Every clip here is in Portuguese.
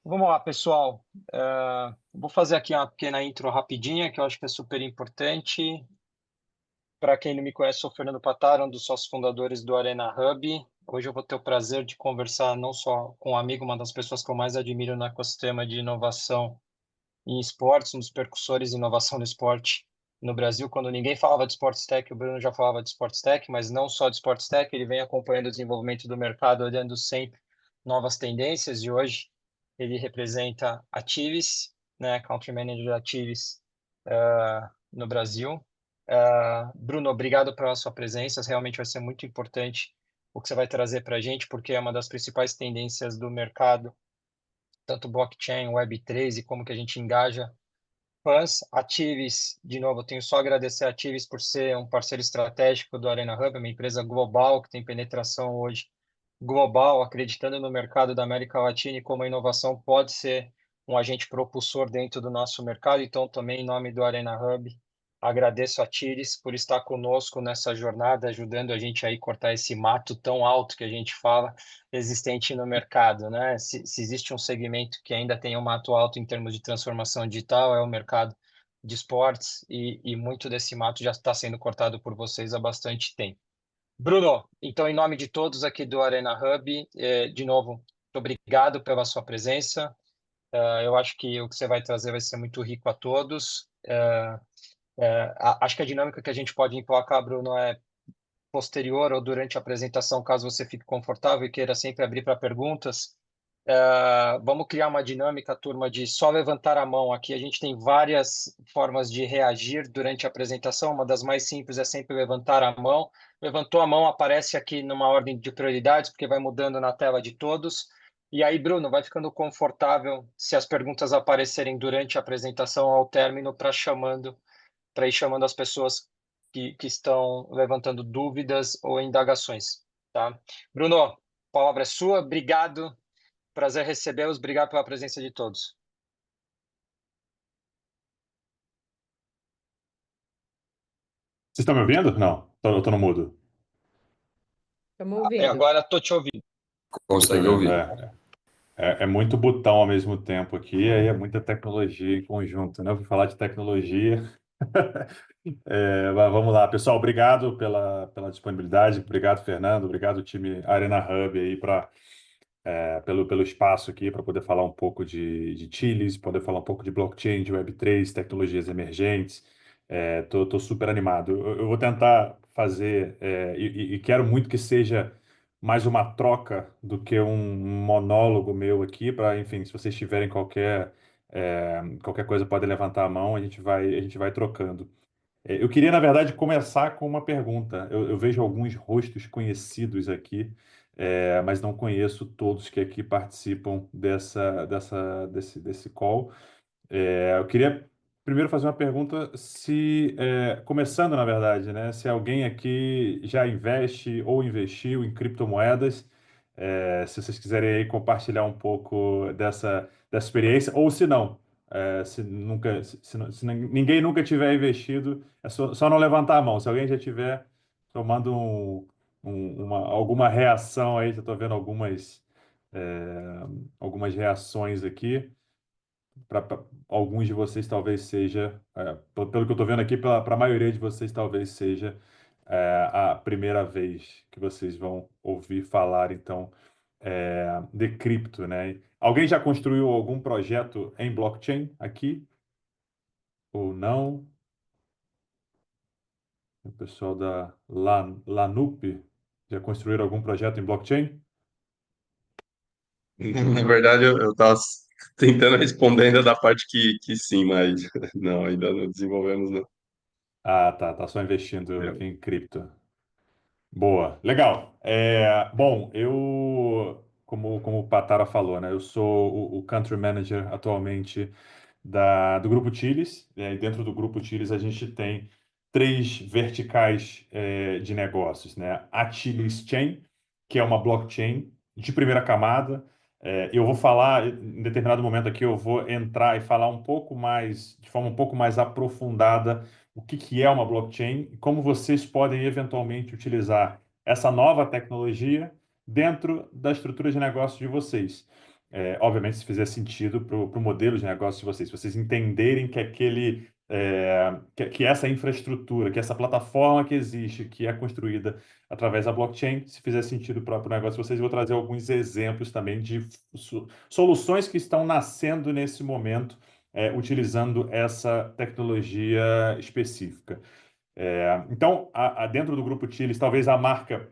Vamos lá, pessoal. Vou fazer aqui uma pequena intro rapidinha, que eu acho que é super importante. Para quem não me conhece, sou Fernando Pataro, um dos sócios fundadores do Arena Hub. Hoje eu vou ter o prazer de conversar não só com um amigo, uma das pessoas que eu mais admiro no ecossistema de inovação em esportes, um dos percussores de inovação no esporte no Brasil. Quando ninguém falava de Sports Tech, o Bruno já falava de Sports Tech, mas não só de Sports Tech, ele vem acompanhando o desenvolvimento do mercado, olhando sempre novas tendências, e hoje ele representa a Tivis, né, Country Manager da Tivis no Brasil. Bruno, obrigado pela sua presença, realmente vai ser muito importante o que você vai trazer para a gente, porque é uma das principais tendências do mercado, tanto blockchain, Web3 e como que a gente engaja fãs. A Tivis, de novo, eu tenho só a agradecer a Tivis por ser um parceiro estratégico do Arena Hub, uma empresa global que tem penetração hoje global, acreditando no mercado da América Latina e como a inovação pode ser um agente propulsor dentro do nosso mercado. Então, também em nome do Arena Hub, agradeço a Tiris por estar conosco nessa jornada, ajudando a gente aí cortar esse mato tão alto que a gente fala existente no mercado, né? Se existe um segmento que ainda tem um mato alto em termos de transformação digital, é o mercado de esportes e muito desse mato já está sendo cortado por vocês há bastante tempo. Bruno, então, em nome de todos aqui do Arena Hub, de novo, muito obrigado pela sua presença. Eu acho que o que você vai trazer vai ser muito rico a todos. Acho que a dinâmica que a gente pode emplacar, Bruno, é posterior ou durante a apresentação, caso você fique confortável e queira sempre abrir para perguntas. Vamos criar uma dinâmica, turma, de só levantar a mão. Aqui a gente tem várias formas de reagir durante a apresentação. Uma das mais simples é sempre levantar a mão. Levantou a mão, aparece aqui numa ordem de prioridades, porque vai mudando na tela de todos. E aí, Bruno, vai ficando confortável se as perguntas aparecerem durante a apresentação ao término, para ir chamando as pessoas que estão levantando dúvidas ou indagações, tá? Bruno, a palavra é sua. Obrigado. Prazer recebê-los. Obrigado pela presença de todos. Vocês estão me ouvindo? Não, eu tô no mudo. Estamos ouvindo. Agora estou te ouvindo. Eu tô Consegue vendo, ouvir. é muito botão ao mesmo tempo aqui, aí é muita tecnologia em conjunto, né? Eu vou falar de tecnologia. Mas vamos lá, pessoal, obrigado pela disponibilidade, obrigado, Fernando, obrigado, time Arena Hub aí pelo espaço aqui para poder falar um pouco de Chilis, poder falar um pouco de blockchain, de Web3, tecnologias emergentes. Tô super animado. Eu vou tentar fazer, e quero muito que seja mais uma troca do que um monólogo meu aqui, para, enfim, se vocês tiverem qualquer coisa, podem levantar a mão, a gente vai trocando. Eu queria, na verdade, começar com uma pergunta. Eu vejo alguns rostos conhecidos aqui, mas não conheço todos que aqui participam desse call. Eu queria primeiro fazer uma pergunta, começando, na verdade, né, se alguém aqui já investe ou investiu em criptomoedas, se vocês quiserem aí compartilhar um pouco dessa experiência, ou se não, se nunca, se ninguém nunca tiver investido, é só não levantar a mão. Se alguém já tiver, tomando alguma reação aí, já estou vendo algumas reações aqui. Para alguns de vocês talvez seja, pelo que eu estou vendo aqui, para a maioria de vocês talvez seja a primeira vez que vocês vão ouvir falar, então, de cripto, né? Alguém já construiu algum projeto em blockchain aqui? Ou não? O pessoal da Lanup já construíram algum projeto em blockchain? Na verdade, eu estava tentando responder ainda da parte que sim, mas não, ainda não desenvolvemos, não. Ah, tá só investindo É. em cripto. Boa, legal. Bom, como o Patara falou, né, eu sou o Country Manager atualmente do Grupo Chiles, e dentro do Grupo Chiles a gente tem três verticais de negócios, né? A Chiles Chain, que é uma blockchain de primeira camada. Eu vou falar, em determinado momento aqui, eu vou entrar e falar um pouco mais, de forma um pouco mais aprofundada, o que é uma blockchain e como vocês podem eventualmente utilizar essa nova tecnologia dentro da estrutura de negócio de vocês. obviamente, se fizer sentido para o modelo de negócio de vocês, se vocês entenderem que que essa infraestrutura, que essa plataforma que existe, que é construída através da blockchain, se fizer sentido para o negócio de vocês, eu vou trazer alguns exemplos também de soluções que estão nascendo nesse momento, utilizando essa tecnologia específica. Então, dentro do grupo Chiles, talvez a marca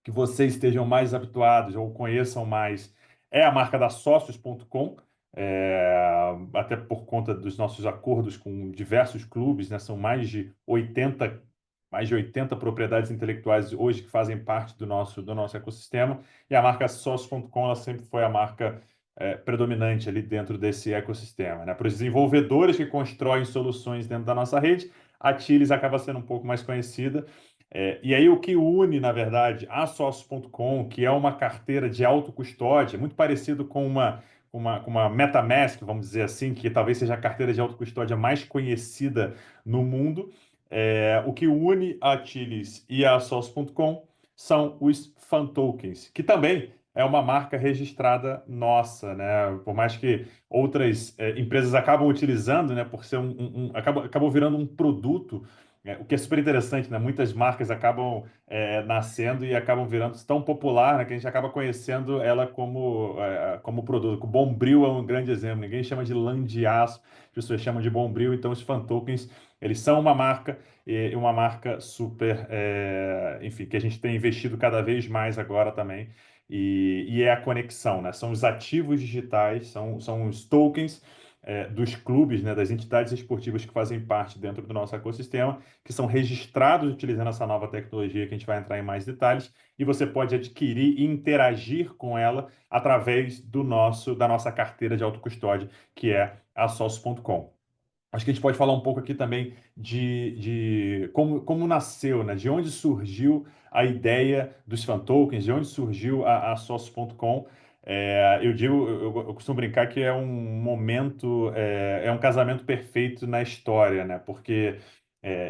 que vocês estejam mais habituados ou conheçam mais é a marca da Sócios.com, até por conta dos nossos acordos com diversos clubes, né? São mais de 80 propriedades intelectuais hoje que fazem parte do nosso ecossistema, e a marca Sócios.com ela sempre foi a marca predominante ali dentro desse ecossistema, né? Para os desenvolvedores que constroem soluções dentro da nossa rede, a Chiles acaba sendo um pouco mais conhecida, e aí o que une, na verdade, a Sócios.com, que é uma carteira de autocustódia, muito parecido com uma MetaMask, vamos dizer assim, que talvez seja a carteira de autocustódia mais conhecida no mundo. O que une a Chilis e a Sócios.com são os Fan Tokens, que também é uma marca registrada nossa, né? Por mais que outras empresas acabam utilizando, né? Por ser acabou virando um produto, o que é super interessante, né? Muitas marcas acabam nascendo e acabam virando tão popular, né, que a gente acaba conhecendo ela como produto. O Bombril é um grande exemplo. Ninguém chama de lã de aço, as pessoas chamam de Bombril. Então, os fan tokens, eles são uma marca e uma marca super, enfim, que a gente tem investido cada vez mais agora também. E é a conexão, né? São os ativos digitais, são os tokens dos clubes, né, das entidades esportivas que fazem parte dentro do nosso ecossistema, que são registrados utilizando essa nova tecnologia que a gente vai entrar em mais detalhes, e você pode adquirir e interagir com ela através da nossa carteira de autocustódia, que é a Sócio.com. Acho que a gente pode falar um pouco aqui também de como nasceu, né? De onde surgiu a ideia dos fan tokens, de onde surgiu a Sócio.com. Eu costumo brincar que é um momento, é um casamento perfeito na história, né? Porque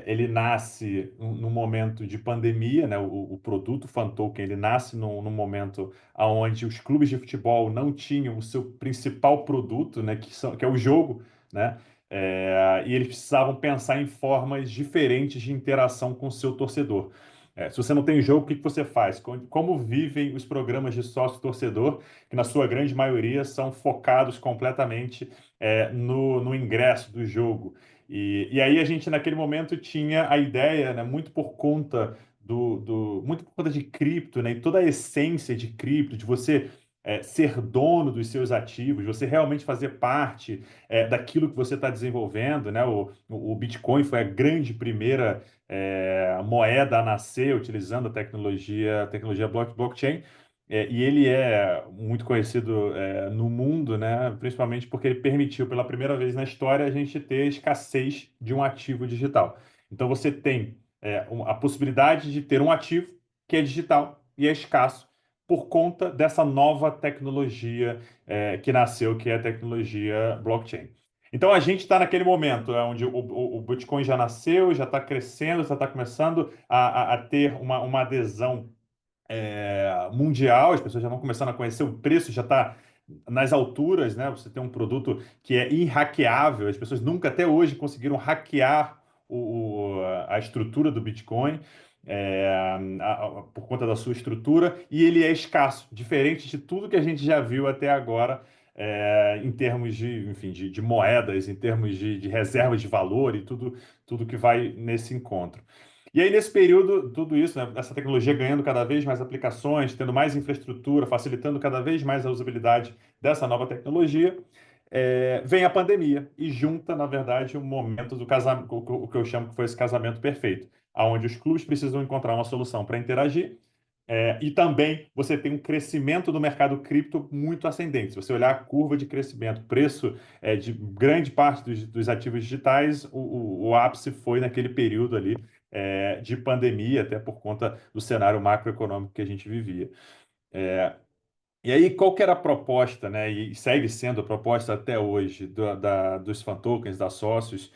ele nasce num momento de pandemia, né? O produto fan token, ele nasce num momento onde os clubes de futebol não tinham o seu principal produto, né? Que é o jogo, né? E eles precisavam pensar em formas diferentes de interação com o seu torcedor. Se você não tem jogo, o que que você faz? Como vivem os programas de sócio-torcedor, que na sua grande maioria são focados completamente no ingresso do jogo. E aí a gente, naquele momento, tinha a ideia, né, muito por conta muito por conta de cripto, né, e toda a essência de cripto, de você ser dono dos seus ativos, você realmente fazer parte daquilo que você está desenvolvendo, né? O Bitcoin foi a grande primeira moeda a nascer utilizando a tecnologia blockchain. E ele é muito conhecido no mundo, né? Principalmente porque ele permitiu, pela primeira vez na história, a gente ter escassez de um ativo digital. Então você tem a possibilidade de ter um ativo que é digital e é escasso por conta dessa nova tecnologia que nasceu, que é a tecnologia blockchain. Então a gente está naquele momento onde o Bitcoin já nasceu, já está crescendo, já está começando a ter uma adesão mundial, as pessoas já vão começando a conhecer, o preço já está nas alturas, né? Você tem um produto que é irhackeável, as pessoas nunca até hoje conseguiram hackear a estrutura do Bitcoin. Por conta da sua estrutura, e ele é escasso, diferente de tudo que a gente já viu até agora, em termos enfim, de moedas, em termos de reservas de valor e tudo que vai nesse encontro. E aí, nesse período, tudo isso, né, essa tecnologia ganhando cada vez mais aplicações, tendo mais infraestrutura, facilitando cada vez mais a usabilidade dessa nova tecnologia, vem a pandemia e junta, na verdade, o momento do casamento, o que eu chamo que foi esse casamento perfeito, onde os clubes precisam encontrar uma solução para interagir, e também você tem um crescimento do mercado cripto muito ascendente. Se você olhar a curva de crescimento, preço de grande parte dos ativos digitais, o ápice foi naquele período ali de pandemia, até por conta do cenário macroeconômico que a gente vivia. E aí, qual que era a proposta, né? E segue sendo a proposta até hoje dos fan tokens, da sócios,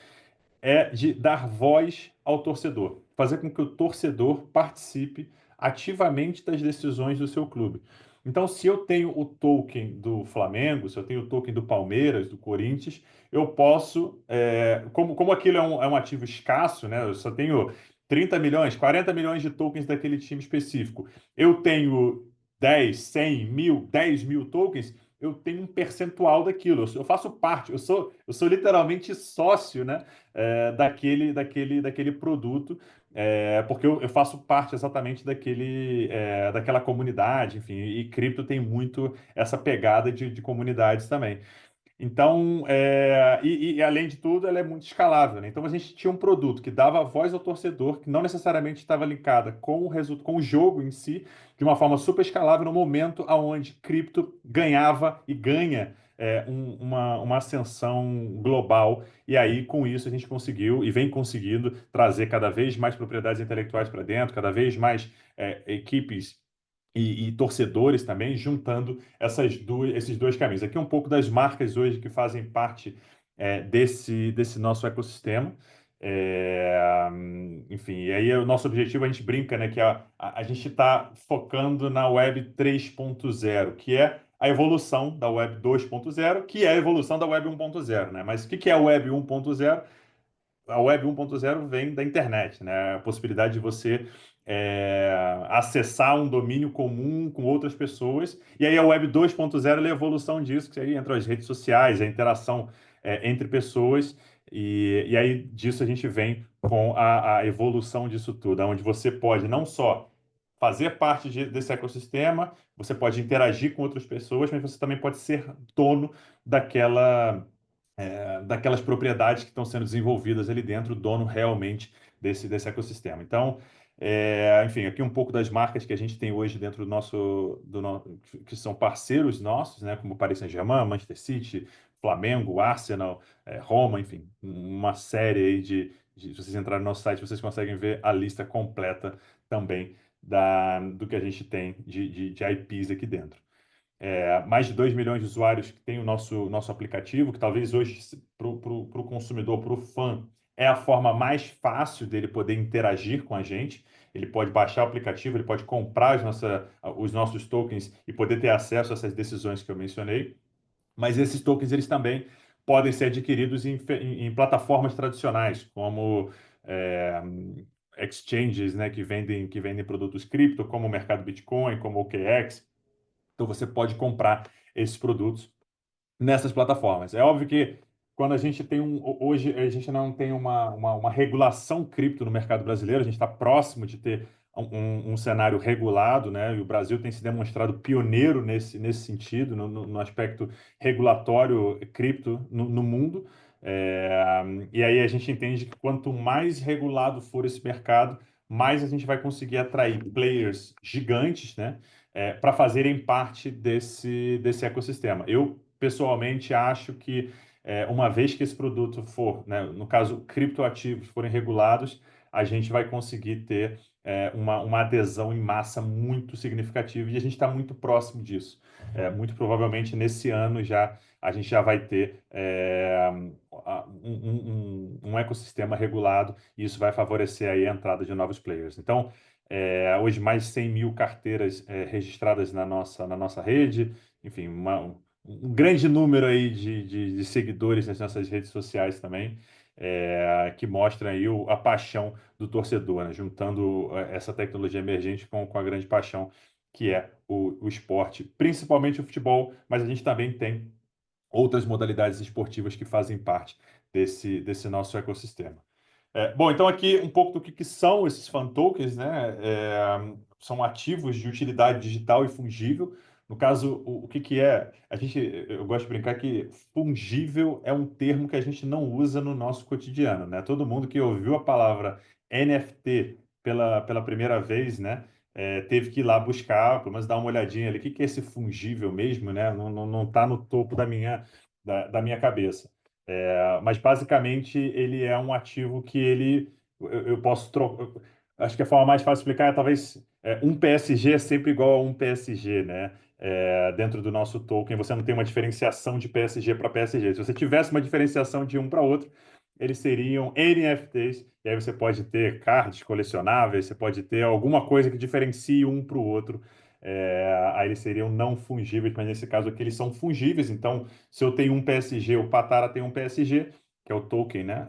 é de dar voz ao torcedor, fazer com que o torcedor participe ativamente das decisões do seu clube. Então, se eu tenho o token do Flamengo, se eu tenho o token do Palmeiras, do Corinthians, eu posso, como aquilo é um ativo escasso, né? Eu só tenho 30 milhões, 40 milhões de tokens daquele time específico. Eu tenho 10, 100, 1000, 10 mil tokens, eu tenho um percentual daquilo. Eu faço parte, eu sou literalmente sócio, né, daquele produto, porque eu faço parte exatamente daquela comunidade, enfim, e cripto tem muito essa pegada de comunidades também. Então, além de tudo, ela é muito escalável, né? Então, a gente tinha um produto que dava voz ao torcedor, que não necessariamente estava linkada com o jogo em si, de uma forma super escalável, no momento onde cripto ganhava e ganha uma ascensão global. E aí, com isso, a gente conseguiu e vem conseguindo trazer cada vez mais propriedades intelectuais para dentro, cada vez mais equipes e torcedores também, juntando esses dois caminhos. Aqui um pouco das marcas hoje que fazem parte desse nosso ecossistema. Enfim, e aí o nosso objetivo, a gente brinca, né, que a gente está focando na Web 3.0, que é a evolução da Web 2.0, que é a evolução da Web 1.0, né? Mas o que é a Web 1.0? A Web 1.0 vem da internet, né? A possibilidade de você acessar um domínio comum com outras pessoas. E aí a Web 2.0 é a evolução disso, que aí entra as redes sociais, a interação entre pessoas. E aí disso a gente vem com a evolução disso tudo, onde você pode não só fazer parte desse ecossistema, você pode interagir com outras pessoas, mas você também pode ser dono daquelas propriedades que estão sendo desenvolvidas ali dentro, o dono realmente desse ecossistema. Então, enfim, aqui um pouco das marcas que a gente tem hoje dentro que são parceiros nossos, né, como Paris Saint-Germain, Manchester City, Flamengo, Arsenal, Roma, enfim, uma série aí se vocês entrarem no nosso site, vocês conseguem ver a lista completa também do que a gente tem de IPs aqui dentro. Mais de 2 milhões de usuários que têm o nosso aplicativo, que talvez hoje, para o consumidor, para o fã, é a forma mais fácil dele poder interagir com a gente. Ele pode baixar o aplicativo, ele pode comprar os nossos tokens e poder ter acesso a essas decisões que eu mencionei. Mas esses tokens, eles também podem ser adquiridos em plataformas tradicionais, como é, exchanges, né, que vendem produtos cripto, como o mercado Bitcoin, como o OKX. Então você pode comprar esses produtos nessas plataformas. É óbvio que quando a gente tem hoje a gente não tem uma regulação cripto no mercado brasileiro, a gente está próximo de ter um cenário regulado, né? E o Brasil tem se demonstrado pioneiro nesse sentido, no aspecto regulatório cripto no mundo. E aí a gente entende que quanto mais regulado for esse mercado, mais a gente vai conseguir atrair players gigantes, né? Para fazerem parte desse ecossistema. Eu, pessoalmente, acho que uma vez que esse produto for, né, no caso, criptoativos forem regulados, a gente vai conseguir ter uma adesão em massa muito significativa e a gente está muito próximo disso. Muito provavelmente nesse ano a gente já vai ter um ecossistema regulado e isso vai favorecer aí a entrada de novos players. Então, hoje mais de 100 mil carteiras registradas na nossa rede, enfim, um grande número aí de seguidores nas nossas redes sociais também, que mostra aí a paixão do torcedor, né? Juntando essa tecnologia emergente com a grande paixão que é o esporte, principalmente o futebol, mas a gente também tem outras modalidades esportivas que fazem parte desse nosso ecossistema. Bom, então aqui um pouco do que são esses fan tokens, né? São ativos de utilidade digital e fungível. No caso, o que é? Eu gosto de brincar que fungível é um termo que a gente não usa no nosso cotidiano, né? Todo mundo que ouviu a palavra NFT pela primeira vez, né? Teve que ir lá buscar, pelo menos dar uma olhadinha ali, o que é esse fungível mesmo, né? Não está no topo da minha cabeça. Mas basicamente ele é um ativo que eu posso trocar. Acho que a forma mais fácil de explicar é talvez um PSG é sempre igual a um PSG, né? Dentro do nosso token, você não tem uma diferenciação de PSG para PSG. Se você tivesse uma diferenciação de um para outro, eles seriam NFTs, e aí você pode ter cards colecionáveis, você pode ter alguma coisa que diferencie um para o outro aí eles seriam não fungíveis, mas nesse caso aqui eles são fungíveis. Então, se eu tenho um PSG, o Patara tem um PSG, que é o token, né,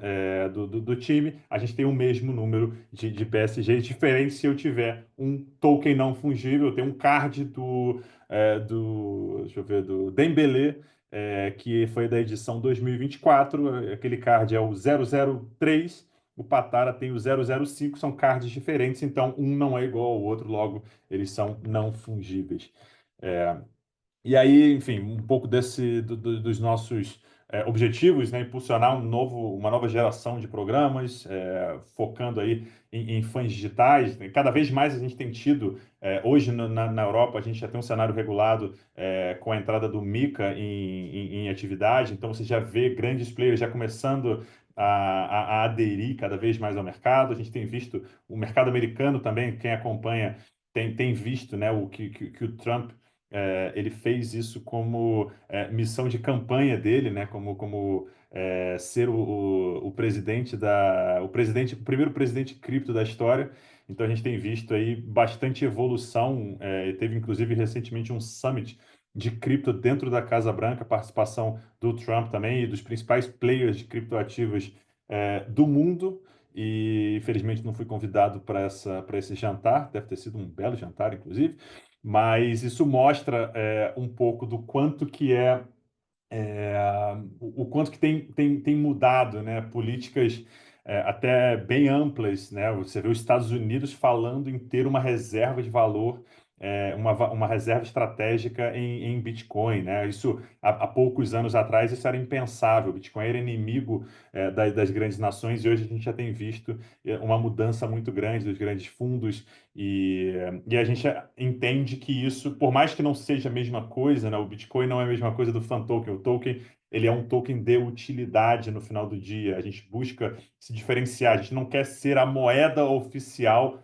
do time, a gente tem o mesmo número de PSGs, diferente se eu tiver um token não fungível, eu tenho um card deixa eu ver, do Dembélé, que foi da edição 2024, aquele card é o 003, o Patara tem o 005, são cards diferentes, então um não é igual ao outro, logo eles são não fungíveis. E aí, enfim, um pouco dos nossos objetivos, né, impulsionar uma nova geração de programas, focando aí em fãs digitais. Cada vez mais a gente tem tido, hoje na Europa, a gente já tem um cenário regulado com a entrada do MiCA em atividade, então você já vê grandes players já começando a aderir cada vez mais ao mercado. A gente tem visto o mercado americano também, quem acompanha tem visto, né, que o Trump ele fez isso como missão de campanha dele, né? Como ser o presidente o primeiro presidente cripto da história. Então a gente tem visto aí bastante evolução. Teve inclusive recentemente um summit de cripto dentro da Casa Branca, participação do Trump também e dos principais players de criptoativos do mundo. E infelizmente não fui convidado para esse jantar. Deve ter sido um belo jantar, inclusive. Mas isso mostra um pouco do quanto que é, o quanto que tem mudado, né? Políticas até bem amplas, né? Você vê os Estados Unidos falando em ter uma reserva de valor, uma reserva estratégica em Bitcoin, né? Isso há poucos anos atrás isso era impensável. O Bitcoin era inimigo das grandes nações e hoje a gente já tem visto uma mudança muito grande dos grandes fundos e a gente entende que isso, por mais que não seja a mesma coisa, né? O Bitcoin não é a mesma coisa do fan token. O token, ele é um token de utilidade no final do dia. A gente busca se diferenciar. A gente não quer ser a moeda oficial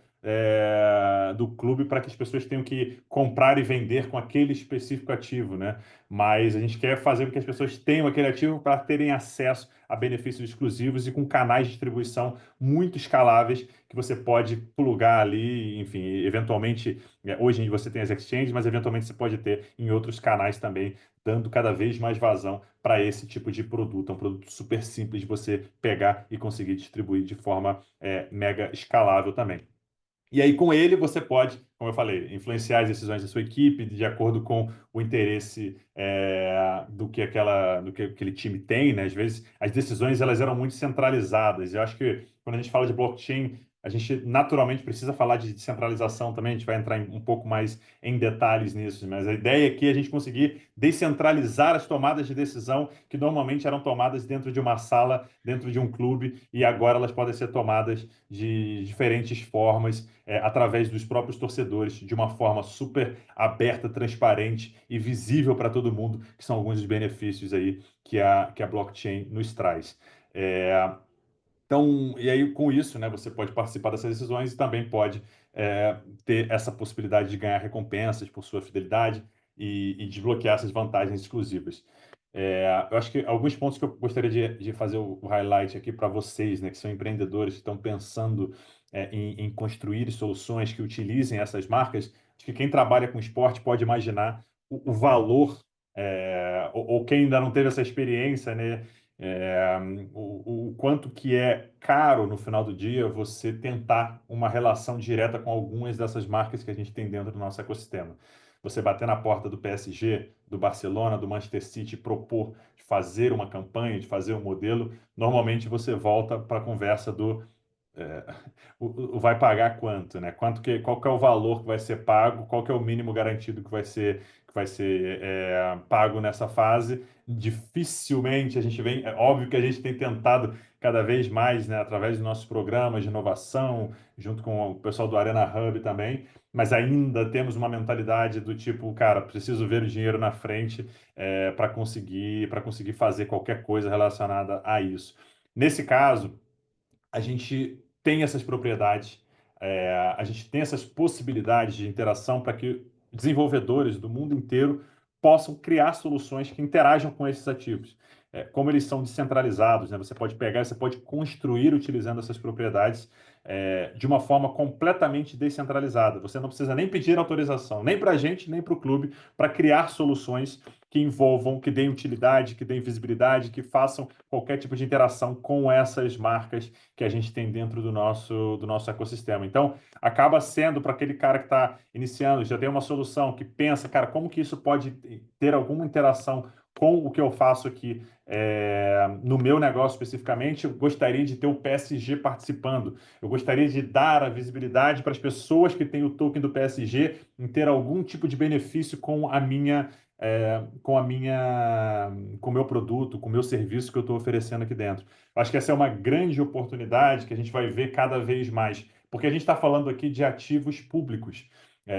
do clube para que as pessoas tenham que comprar e vender com aquele específico ativo, né? Mas a gente quer fazer com que as pessoas tenham aquele ativo para terem acesso a benefícios exclusivos e com canais de distribuição muito escaláveis que você pode plugar ali, enfim, eventualmente, hoje você tem as exchanges, mas eventualmente você pode ter em outros canais também, dando cada vez mais vazão para esse tipo de produto. É um produto super simples de você pegar e conseguir distribuir de forma mega escalável também. E aí, com ele, você pode, como eu falei, influenciar as decisões da sua equipe de acordo com o interesse do que aquele time tem, né? Às vezes, as decisões elas eram muito centralizadas. Eu acho que quando a gente fala de blockchain, a gente naturalmente precisa falar de descentralização também. A gente vai entrar um pouco mais em detalhes nisso, mas a ideia aqui é a gente conseguir descentralizar as tomadas de decisão que normalmente eram tomadas dentro de uma sala, dentro de um clube, e agora elas podem ser tomadas de diferentes formas através dos próprios torcedores, de uma forma super aberta, transparente e visível para todo mundo, que são alguns dos benefícios aí que a blockchain nos traz. Então, e aí com isso, né, você pode participar dessas decisões e também pode ter essa possibilidade de ganhar recompensas por sua fidelidade e desbloquear essas vantagens exclusivas. Eu acho que alguns pontos que eu gostaria de fazer o highlight aqui para vocês, né, que são empreendedores que estão pensando em construir soluções que utilizem essas marcas, acho que quem trabalha com esporte pode imaginar o valor, ou quem ainda não teve essa experiência, né, é, o quanto que é caro no final do dia você tentar uma relação direta com algumas dessas marcas que a gente tem dentro do nosso ecossistema. Você bater na porta do PSG, do Barcelona, do Manchester City, propor de fazer uma campanha, de fazer um modelo, normalmente você volta para a conversa do é, vai pagar quanto, né? Qual que é o valor que vai ser pago, qual que é o mínimo garantido que vai ser pago nessa fase. Dificilmente a gente vem, é óbvio que a gente tem tentado cada vez mais, né, através dos nossos programas de inovação, junto com o pessoal do Arena Hub também, mas ainda temos uma mentalidade do tipo, cara, preciso ver o dinheiro na frente para conseguir fazer qualquer coisa relacionada a isso. Nesse caso, a gente tem essas propriedades, a gente tem essas possibilidades de interação para que desenvolvedores do mundo inteiro possam criar soluções que interajam com esses ativos. Como eles são descentralizados, né? Você pode pegar, você pode construir utilizando essas propriedades. de uma forma completamente descentralizada. Você não precisa nem pedir autorização, nem para a gente, nem para o clube, para criar soluções que envolvam, que deem utilidade, que deem visibilidade, que façam qualquer tipo de interação com essas marcas que a gente tem dentro do nosso ecossistema. Então, acaba sendo para aquele cara que está iniciando, já tem uma solução, que pensa, cara, como que isso pode ter alguma interação com o que eu faço aqui no meu negócio especificamente. Eu gostaria de ter o PSG participando. Eu gostaria de dar a visibilidade para as pessoas que têm o token do PSG em ter algum tipo de benefício com o meu produto, com o meu serviço que eu estou oferecendo aqui dentro. Eu acho que essa é uma grande oportunidade que a gente vai ver cada vez mais, porque a gente está falando aqui de ativos públicos.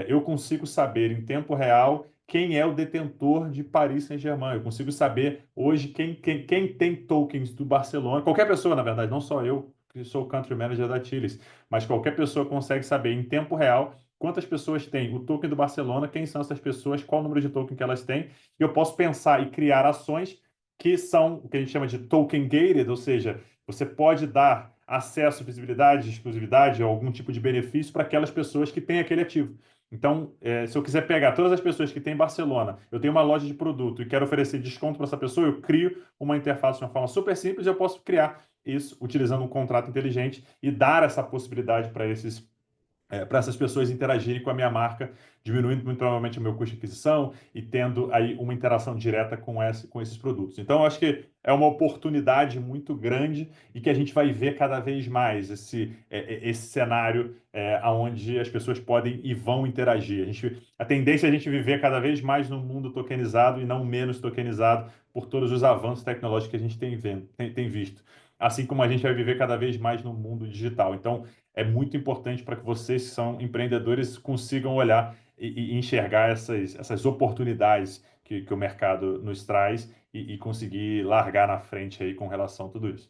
Eu consigo saber em tempo real quem é o detentor de Paris Saint-Germain. Eu consigo saber hoje quem tem tokens do Barcelona. Qualquer pessoa, na verdade, não só eu, que sou o country manager da Tiles, mas qualquer pessoa consegue saber em tempo real quantas pessoas têm o token do Barcelona, quem são essas pessoas, qual o número de token que elas têm. E eu posso pensar e criar ações que são o que a gente chama de token gated, ou seja, você pode dar acesso, visibilidade, exclusividade ou algum tipo de benefício para aquelas pessoas que têm aquele ativo. Então, se eu quiser pegar todas as pessoas que têm em Barcelona, eu tenho uma loja de produto e quero oferecer desconto para essa pessoa, eu crio uma interface de uma forma super simples e eu posso criar isso utilizando um contrato inteligente e dar essa possibilidade para essas pessoas interagirem com a minha marca, diminuindo muito provavelmente o meu custo de aquisição e tendo aí uma interação direta com esses produtos. Então, eu acho que é uma oportunidade muito grande e que a gente vai ver cada vez mais esse cenário onde as pessoas podem e vão interagir. A tendência é a gente viver cada vez mais num mundo tokenizado e não menos tokenizado por todos os avanços tecnológicos que a gente tem visto. Assim como a gente vai viver cada vez mais no mundo digital. Então, é muito importante para que vocês que são empreendedores consigam olhar e enxergar essas oportunidades que o mercado nos traz e conseguir largar na frente aí com relação a tudo isso.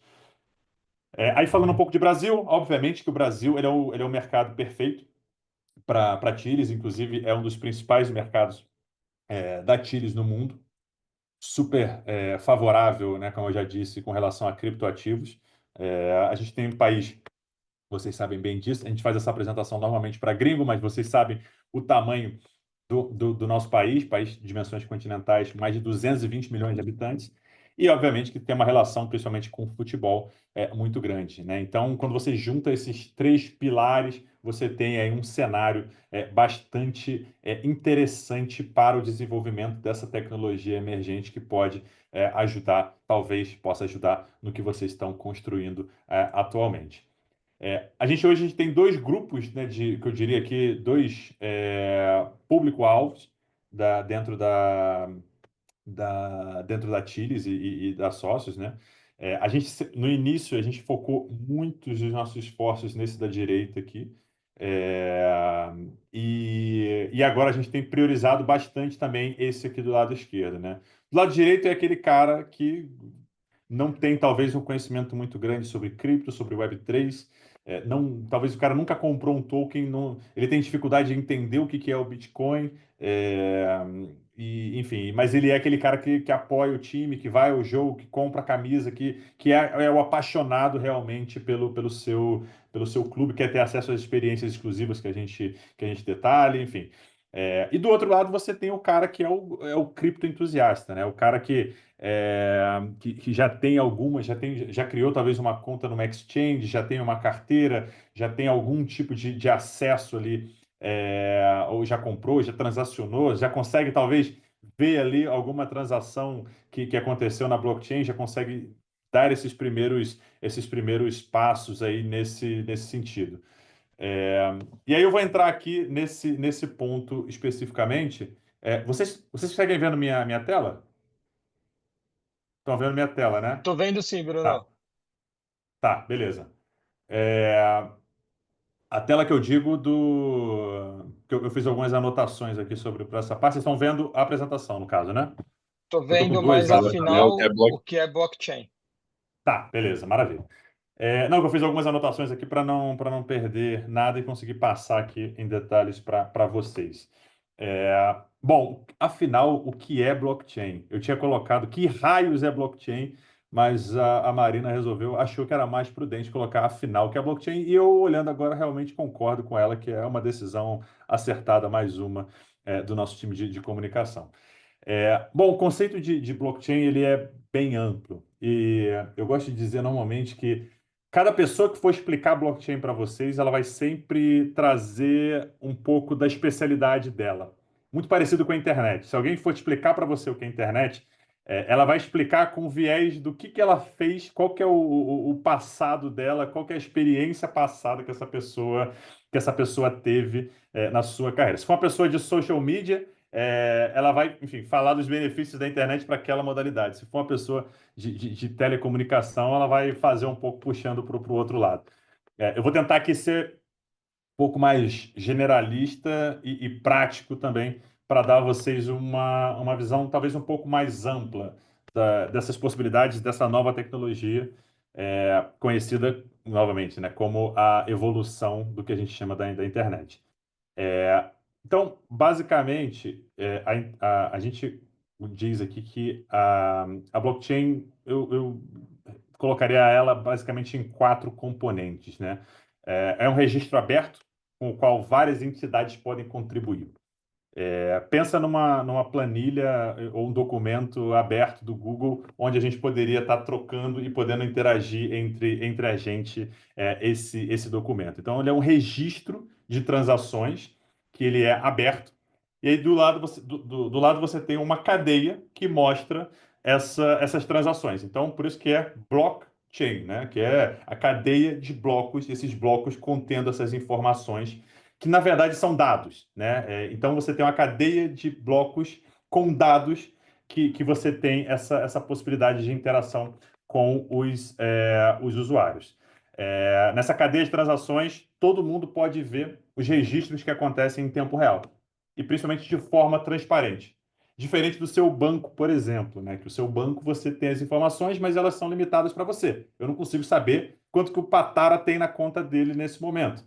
Aí falando um pouco de Brasil, obviamente que o Brasil ele é o mercado perfeito para Tiles, inclusive é um dos principais mercados da Tiles no mundo, super favorável, né, como eu já disse, com relação a criptoativos. A gente tem um país. Vocês sabem bem disso. A gente faz essa apresentação normalmente para gringo, mas vocês sabem o tamanho do nosso país de dimensões continentais, mais de 220 milhões de habitantes, e obviamente que tem uma relação, principalmente com o futebol, muito grande, né? Então, quando você junta esses três pilares, você tem aí um cenário bastante interessante para o desenvolvimento dessa tecnologia emergente que pode ajudar, talvez possa ajudar no que vocês estão construindo atualmente. A gente tem dois grupos, né, que eu diria aqui, dois público-alvos dentro da Tiles e da Sócios, né? No início, a gente focou muitos dos nossos esforços nesse da direita aqui. E agora a gente tem priorizado bastante também esse aqui do lado esquerdo, né? Do lado direito é aquele cara que não tem talvez um conhecimento muito grande sobre cripto, sobre Web3. Talvez o cara nunca comprou um token, ele tem dificuldade de entender o que é o Bitcoin, enfim, mas ele é aquele cara que apoia o time, que vai ao jogo, que compra a camisa, que é o apaixonado realmente pelo seu clube, quer ter acesso às experiências exclusivas que a gente detalha, enfim. E do outro lado você tem o cara que é o cripto entusiasta, né? O cara que já tem algumas, já criou talvez uma conta numa exchange, já tem uma carteira, já tem algum tipo de acesso ali, ou já comprou, já transacionou, já consegue talvez ver ali alguma transação que aconteceu na blockchain, já consegue dar esses primeiros passos aí nesse sentido. E aí eu vou entrar aqui nesse ponto especificamente. Vocês conseguem ver minha tela? Estão vendo minha tela, né? Tô vendo sim, Tá, Bruno. tá, beleza. É, a tela que eu digo que eu fiz algumas anotações aqui para essa parte. Vocês estão vendo a apresentação, no caso, né? Tô Eu tô com vendo dois mais abas na minha. Não, que é afinal bloco. o que é blockchain. Tá, beleza, maravilha. Não, eu fiz algumas anotações aqui para não perder nada e conseguir passar aqui em detalhes para vocês. Bom, afinal, o que é blockchain? Eu tinha colocado que raios é blockchain, mas a Marina achou que era mais prudente colocar a final que a blockchain, e eu, olhando agora, realmente concordo com ela, que é uma decisão acertada, mais uma, do nosso time de comunicação. Bom, o conceito de blockchain ele é bem amplo e eu gosto de dizer normalmente que cada pessoa que for explicar blockchain para vocês, ela vai sempre trazer um pouco da especialidade dela. Muito parecido com a internet. Se alguém for explicar para você o que é a internet, ela vai explicar com viés do que ela fez, qual que é o passado dela, qual que é a experiência passada que essa pessoa teve na sua carreira. Se for uma pessoa de social media, ela vai, enfim, falar dos benefícios da internet para aquela modalidade. Se for uma pessoa de telecomunicação, ela vai fazer um pouco puxando para o outro lado. Eu vou tentar aqui ser um pouco mais generalista e prático também, para dar a vocês uma visão talvez um pouco mais ampla dessas possibilidades, dessa nova tecnologia, conhecida, novamente, né, como a evolução do que a gente chama da internet. É, então, basicamente, a gente diz aqui que a blockchain, eu colocaria ela basicamente em 4 componentes, né? É um registro aberto com o qual várias entidades podem contribuir. Pensa numa planilha ou um documento aberto do Google, onde a gente poderia estar trocando e podendo interagir entre a gente esse documento. Então, ele é um registro de transações que ele é aberto. E aí, do lado você tem uma cadeia que mostra essas transações. Então, por isso que é blockchain, né? Que é a cadeia de blocos, esses blocos contendo essas informações que na verdade são dados, né? Então você tem uma cadeia de blocos com dados que você tem essa possibilidade de interação com os usuários. Nessa cadeia de transações, todo mundo pode ver os registros que acontecem em tempo real e principalmente de forma transparente. Diferente do seu banco, por exemplo, né? Que o seu banco você tem as informações, mas elas são limitadas para você. Eu não consigo saber quanto que o Patara tem na conta dele nesse momento.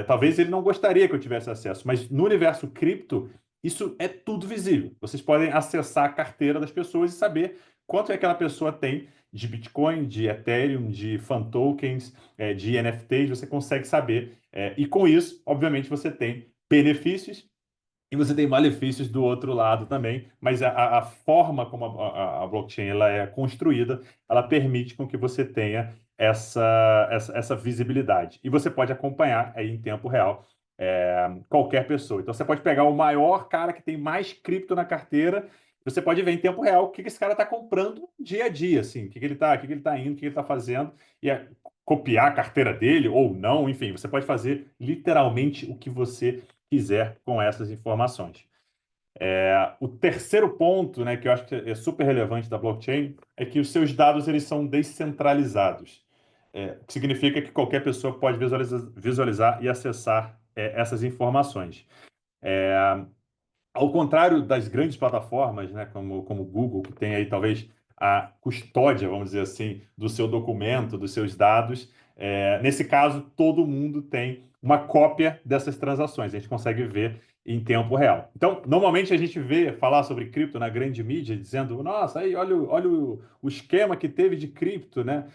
Talvez ele não gostaria que eu tivesse acesso, mas no universo cripto, isso é tudo visível. Vocês podem acessar a carteira das pessoas e saber quanto é que aquela pessoa tem de Bitcoin, de Ethereum, de fan tokens, de NFTs, você consegue saber. E com isso, obviamente, você tem benefícios e você tem malefícios do outro lado também, mas a forma como a blockchain ela é construída, ela permite com que você tenha essa visibilidade. E você pode acompanhar aí em tempo real qualquer pessoa. Então você pode pegar o maior cara que tem mais cripto na carteira, você pode ver em tempo real o que esse cara está comprando dia a dia, assim, o que ele está indo, o que ele está fazendo, e copiar a carteira dele ou não, enfim, você pode fazer literalmente o que você quiser com essas informações. O terceiro ponto, né, que eu acho que é super relevante da blockchain, é que os seus dados eles são descentralizados. O que significa que qualquer pessoa pode visualizar e acessar essas informações. Ao contrário das grandes plataformas, né, como o Google, que tem aí talvez a custódia, vamos dizer assim, do seu documento, dos seus dados, nesse caso, todo mundo tem uma cópia dessas transações. A gente consegue ver em tempo real. Então, normalmente a gente vê falar sobre cripto na grande mídia, dizendo, nossa, aí olha o esquema que teve de cripto, né?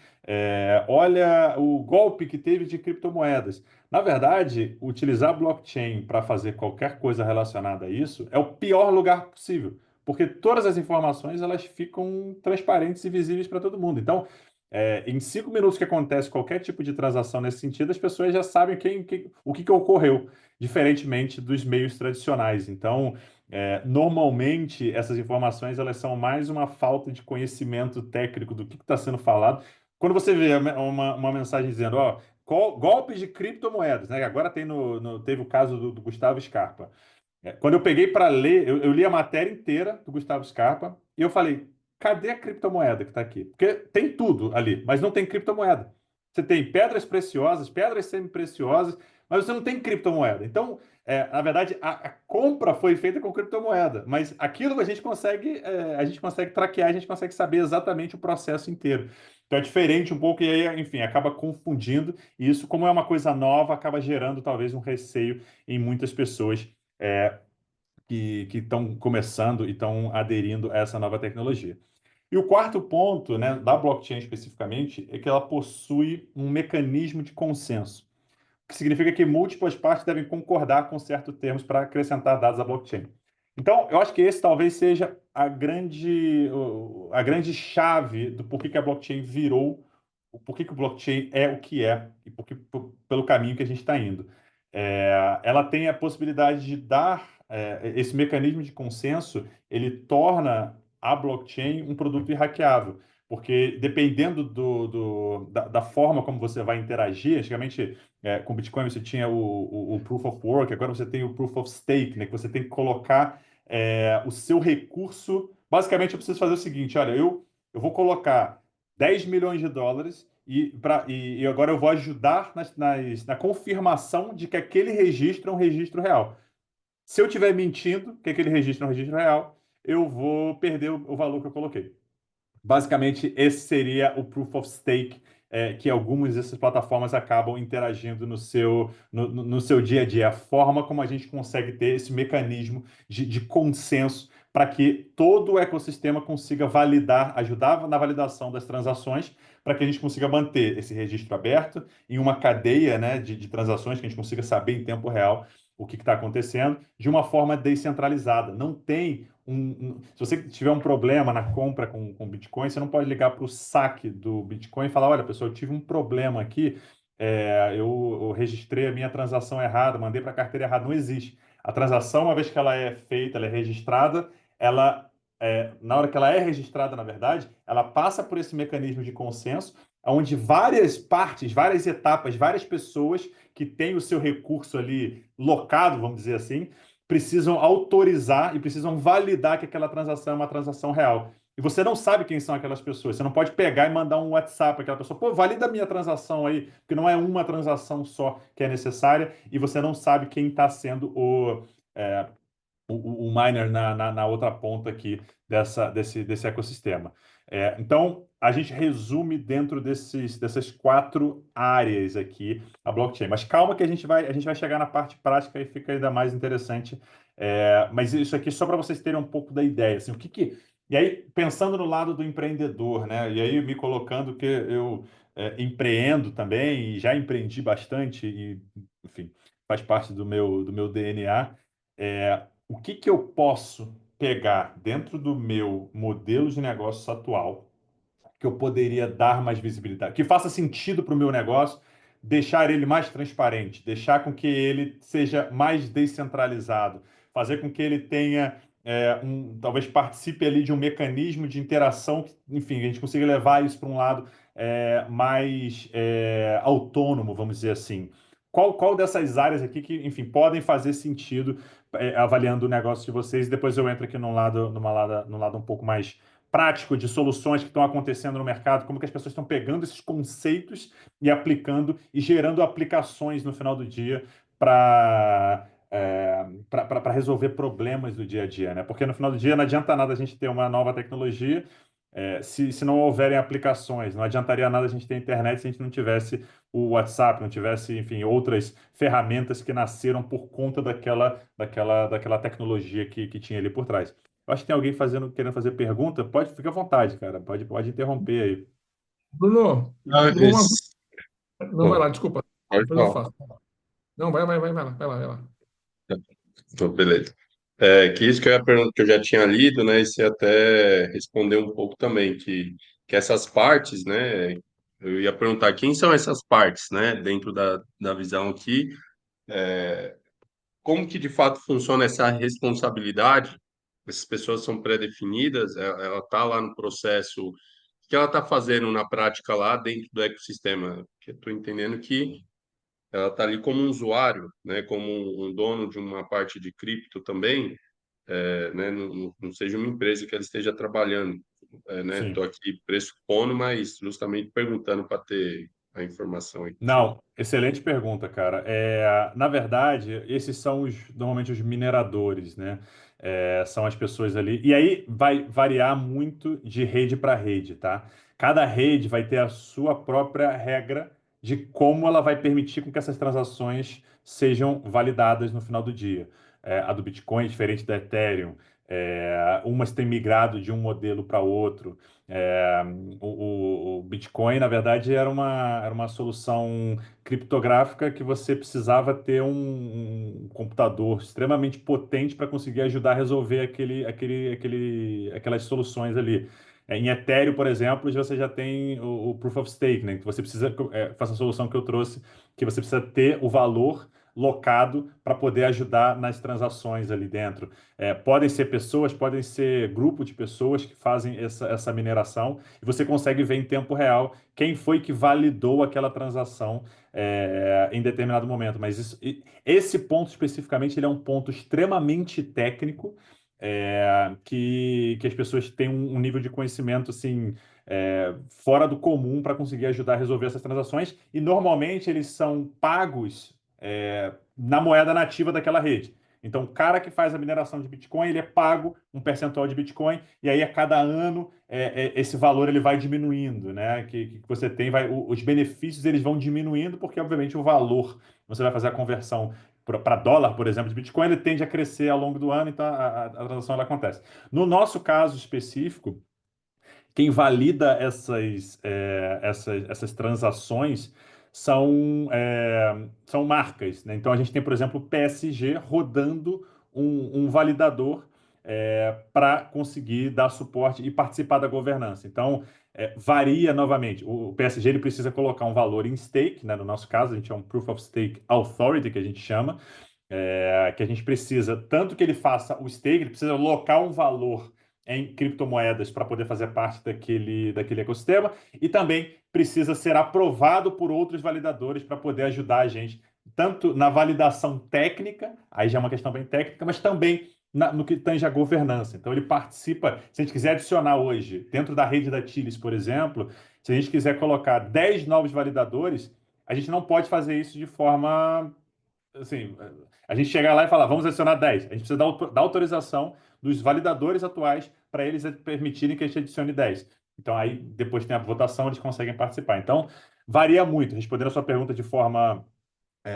Olha o golpe que teve de criptomoedas. Na verdade, utilizar blockchain para fazer qualquer coisa relacionada a isso é o pior lugar possível, porque todas as informações elas ficam transparentes e visíveis para todo mundo. Então, em 5 minutos que acontece qualquer tipo de transação nesse sentido, as pessoas já sabem o que ocorreu, diferentemente dos meios tradicionais. Então, normalmente essas informações elas são mais uma falta de conhecimento técnico do que está sendo falado. Quando você vê uma mensagem dizendo, ó, golpes de criptomoedas, né? Agora teve o caso do Gustavo Scarpa. Quando eu peguei para ler, eu li a matéria inteira do Gustavo Scarpa e eu falei, cadê a criptomoeda que está aqui? Porque tem tudo ali, mas não tem criptomoeda. Você tem pedras preciosas, pedras semi-preciosas, mas você não tem criptomoeda. Então, na verdade, a compra foi feita com criptomoeda, mas aquilo a gente consegue traquear, a gente consegue saber exatamente o processo inteiro. Então é diferente um pouco e aí, enfim, acaba confundindo. E isso, como é uma coisa nova, acaba gerando talvez um receio em muitas pessoas que estão começando e estão aderindo a essa nova tecnologia. E o quarto ponto, né, da blockchain especificamente, é que ela possui um mecanismo de consenso, que significa que múltiplas partes devem concordar com certos termos para acrescentar dados à blockchain. Então, eu acho que esse talvez seja a grande chave do porquê que a blockchain virou, o porquê que o blockchain é o que é e pelo caminho que a gente está indo. Ela tem a possibilidade de dar esse mecanismo de consenso, ele torna a blockchain um produto irraqueável. Porque dependendo da forma como você vai interagir, antigamente com Bitcoin você tinha o Proof of Work, agora você tem o Proof of Stake, né, que você tem que colocar o seu recurso. Basicamente, eu preciso fazer o seguinte: olha, eu vou colocar 10 milhões de dólares e agora eu vou ajudar na confirmação de que aquele registro é um registro real. Se eu estiver mentindo que aquele registro é um registro real, eu vou perder o valor que eu coloquei. Basicamente, esse seria o Proof of Stake, que algumas dessas plataformas acabam interagindo no seu dia a dia. A forma como a gente consegue ter esse mecanismo de consenso para que todo o ecossistema consiga validar, ajudar na validação das transações, para que a gente consiga manter esse registro aberto em uma cadeia, né, de transações, que a gente consiga saber em tempo real o que está acontecendo, de uma forma descentralizada. Não tem se você tiver um problema na compra com Bitcoin, você não pode ligar para o saque do Bitcoin e falar: olha, pessoal, eu tive um problema aqui, eu registrei a minha transação errada, mandei para a carteira errada. Não existe. A transação, uma vez que ela é feita, ela é registrada, na hora que ela é registrada, na verdade, ela passa por esse mecanismo de consenso, onde várias partes, várias etapas, várias pessoas que têm o seu recurso ali locado, vamos dizer assim, precisam autorizar e precisam validar que aquela transação é uma transação real. E você não sabe quem são aquelas pessoas. Você não pode pegar e mandar um WhatsApp para aquela pessoa: pô, valida a minha transação aí, porque não é uma transação só que é necessária e você não sabe quem está sendo o miner na outra ponta aqui desse ecossistema. Então, a gente resume dentro dessas quatro áreas aqui a blockchain. Mas calma que a gente vai chegar na parte prática e fica ainda mais interessante. Mas isso aqui só para vocês terem um pouco da ideia. Assim, e aí, pensando no lado do empreendedor, né? E aí me colocando que eu empreendo também e já empreendi bastante e, enfim, faz parte do meu DNA. O que eu posso pegar dentro do meu modelo de negócios atual que eu poderia dar mais visibilidade, que faça sentido para o meu negócio, deixar ele mais transparente, deixar com que ele seja mais descentralizado, fazer com que ele tenha talvez participe ali de um mecanismo de interação, que, enfim, a gente consiga levar isso para um lado mais autônomo, vamos dizer assim. Qual dessas áreas aqui que, enfim, podem fazer sentido avaliando o negócio de vocês? Depois eu entro aqui num lado um pouco mais prático de soluções que estão acontecendo no mercado, como que as pessoas estão pegando esses conceitos e aplicando e gerando aplicações no final do dia para resolver problemas do dia a dia, né? Porque no final do dia não adianta nada a gente ter uma nova tecnologia se não houverem aplicações. Não adiantaria nada a gente ter internet se a gente não tivesse o WhatsApp, não tivesse, enfim, outras ferramentas que nasceram por conta daquela tecnologia que tinha ali por trás. Eu acho que tem alguém querendo fazer pergunta. Fica à vontade, cara. Pode interromper aí. Bruno, Não, uma... Não, vai Bom, lá, desculpa. pode Depois eu falar. faço. Não, vai lá, vai lá. Então, beleza. Que isso que eu ia perguntar, que eu já tinha lido, né? E você até respondeu um pouco também, que essas partes, né? Eu ia perguntar quem são essas partes, né? Dentro da visão aqui, como que de fato funciona essa responsabilidade? Essas pessoas são pré-definidas, ela está lá no processo, o que ela está fazendo na prática lá dentro do ecossistema? Porque eu estou entendendo que ela está ali como um usuário, né? Como um dono de uma parte de cripto também, né? Não seja uma empresa que ela esteja trabalhando, né? Sim. Estou aqui pressupondo, mas justamente perguntando para ter a informação aí. Não, excelente pergunta, cara. Na verdade, esses são normalmente os mineradores, né? São as pessoas ali. E aí vai variar muito de rede para rede, tá? Cada rede vai ter a sua própria regra de como ela vai permitir com que essas transações sejam validadas no final do dia. A do Bitcoin é diferente da Ethereum. Umas têm migrado de um modelo para outro. É, o Bitcoin, na verdade, era uma solução criptográfica que você precisava ter um computador extremamente potente para conseguir ajudar a resolver aquelas soluções ali. Em Ethereum, por exemplo, você já tem o Proof of Stake, né? Que você precisa, essa solução que eu trouxe, que você precisa ter o valor locado para poder ajudar nas transações ali dentro. Podem ser pessoas, podem ser grupo de pessoas que fazem essa mineração e você consegue ver em tempo real quem foi que validou aquela transação em determinado momento. Mas esse ponto especificamente ele é um ponto extremamente técnico que as pessoas têm um nível de conhecimento assim fora do comum para conseguir ajudar a resolver essas transações e normalmente eles são pagos na moeda nativa daquela rede. Então, o cara que faz a mineração de Bitcoin, ele é pago um percentual de Bitcoin, e aí a cada ano esse valor ele vai diminuindo, né? Que você tem, os benefícios eles vão diminuindo, porque obviamente o valor, você vai fazer a conversão para dólar, por exemplo, de Bitcoin, ele tende a crescer ao longo do ano, então a transação ela acontece. No nosso caso específico, quem valida essas transações são marcas, né? Então a gente tem, por exemplo, o PSG rodando um validador para conseguir dar suporte e participar da governança. Então varia novamente. O PSG ele precisa colocar um valor em stake, né? No nosso caso, a gente é um Proof of Stake Authority, que a gente chama, que a gente precisa, tanto que ele faça o stake, ele precisa alocar um valor em criptomoedas para poder fazer parte daquele ecossistema e também precisa ser aprovado por outros validadores para poder ajudar a gente, tanto na validação técnica, aí já é uma questão bem técnica, mas também no que tange a governança. Então ele participa, se a gente quiser adicionar hoje, dentro da rede da Tilis, por exemplo, se a gente quiser colocar 10 novos validadores, a gente não pode fazer isso de forma assim, a gente chegar lá e falar, vamos adicionar 10. A gente precisa da autorização dos validadores atuais para eles permitirem que a gente adicione 10. Então, aí, depois tem a votação, eles conseguem participar. Então, varia muito. Respondendo a sua pergunta de forma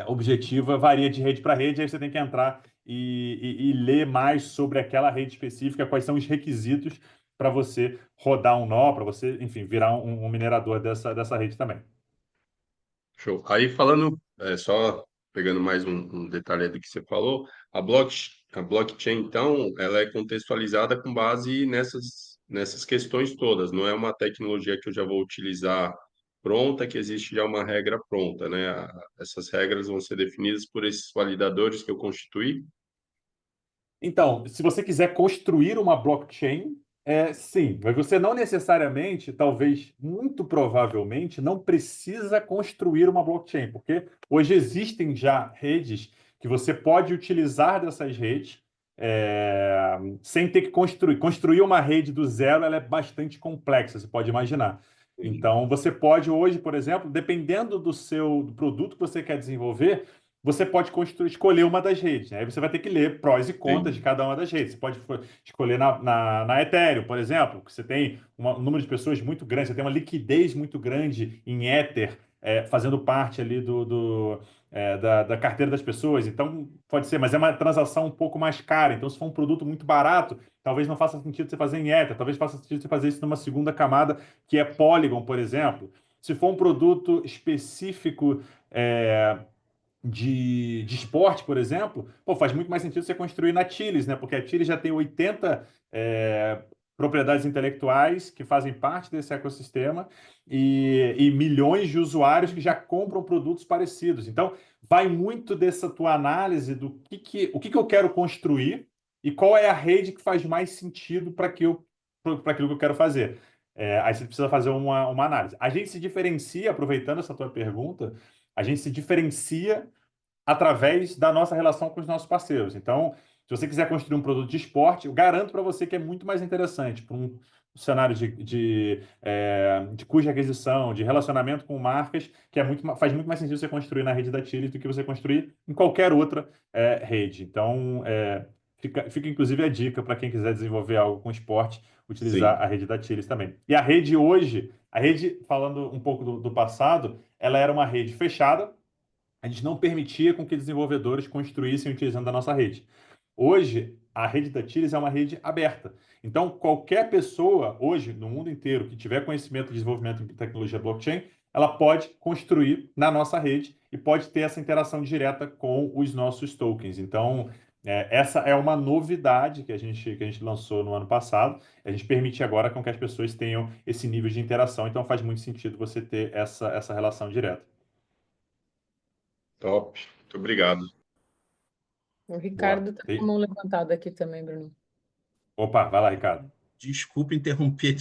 objetiva, varia de rede para rede, aí você tem que entrar e ler mais sobre aquela rede específica, quais são os requisitos para você rodar um nó, para você, enfim, virar um minerador dessa rede também. Show. Aí falando, só pegando mais um detalhe aí do que você falou, a blockchain, então, ela é contextualizada com base nessas questões todas, não é uma tecnologia que eu já vou utilizar pronta, que existe já uma regra pronta, né? Essas regras vão ser definidas por esses validadores que eu constituí. Então, se você quiser construir uma blockchain, sim, mas você não necessariamente, talvez, muito provavelmente, não precisa construir uma blockchain, porque hoje existem já redes que você pode utilizar dessas redes sem ter que construir. Construir uma rede do zero, ela é bastante complexa, você pode imaginar. Então, você pode hoje, por exemplo, dependendo do produto que você quer desenvolver, você pode escolher uma das redes, né? Aí você vai ter que ler prós e contras de Sim. cada uma das redes. Você pode escolher na Ethereum, por exemplo, que você tem um número de pessoas muito grande, você tem uma liquidez muito grande em Ether, fazendo parte ali da carteira das pessoas. Então, pode ser, mas é uma transação um pouco mais cara. Então, se for um produto muito barato, talvez não faça sentido você fazer em Ether, talvez faça sentido você fazer isso numa segunda camada, que é Polygon, por exemplo. Se for um produto específico, de esporte, por exemplo, faz muito mais sentido você construir na Tilis, né? Porque a Tilis já tem 80 propriedades intelectuais que fazem parte desse ecossistema e milhões de usuários que já compram produtos parecidos. Então, vai muito dessa tua análise do o que eu quero construir e qual é a rede que faz mais sentido para aquilo que eu quero fazer. Aí você precisa fazer uma análise. A gente se diferencia, aproveitando essa tua pergunta, a gente se diferencia através da nossa relação com os nossos parceiros. Então, se você quiser construir um produto de esporte, eu garanto para você que é muito mais interessante para um cenário de custo de aquisição, de relacionamento com marcas, que faz muito mais sentido você construir na rede da Tilis do que você construir em qualquer outra rede. Então, fica inclusive a dica para quem quiser desenvolver algo com esporte, utilizar Sim. a rede da Tilis também. E a rede hoje, falando um pouco do passado, ela era uma rede fechada, a gente não permitia com que desenvolvedores construíssem utilizando a nossa rede. Hoje, a rede da Tiles é uma rede aberta. Então, qualquer pessoa hoje no mundo inteiro que tiver conhecimento de desenvolvimento em tecnologia blockchain, ela pode construir na nossa rede e pode ter essa interação direta com os nossos tokens. Então, essa é uma novidade que a gente lançou no ano passado. A gente permite agora com que as pessoas tenham esse nível de interação. Então, faz muito sentido você ter essa relação direta. Top. Muito obrigado. O Boa. Ricardo tá com a mão levantada aqui também, Bruno. Opa, vai lá, Ricardo. Desculpa interromper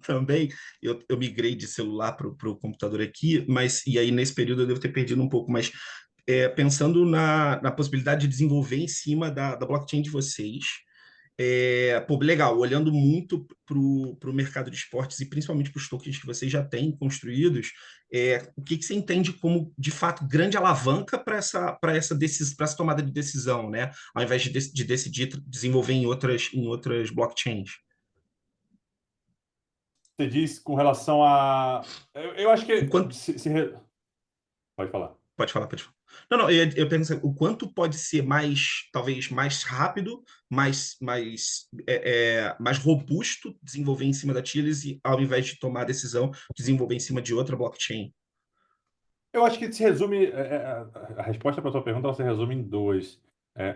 também. Eu migrei de celular para o computador aqui, mas e aí nesse período eu devo ter perdido um pouco, mas pensando na possibilidade de desenvolver em cima da blockchain de vocês, pô, legal, olhando muito para o mercado de esportes e principalmente para os tokens que vocês já têm construídos, o que você entende como, de fato, grande alavanca para essa tomada de decisão, né? Ao invés de decidir desenvolver em outras blockchains? Você disse com relação a. Eu acho que. Quanto, Pode falar. pode falar, pode falar. Não, não, eu penso assim, o quanto pode ser talvez mais rápido, mais robusto desenvolver em cima da Tilis ao invés de tomar a decisão de desenvolver em cima de outra blockchain? Eu acho que se resume. A resposta para a sua pergunta ela se resume em duas.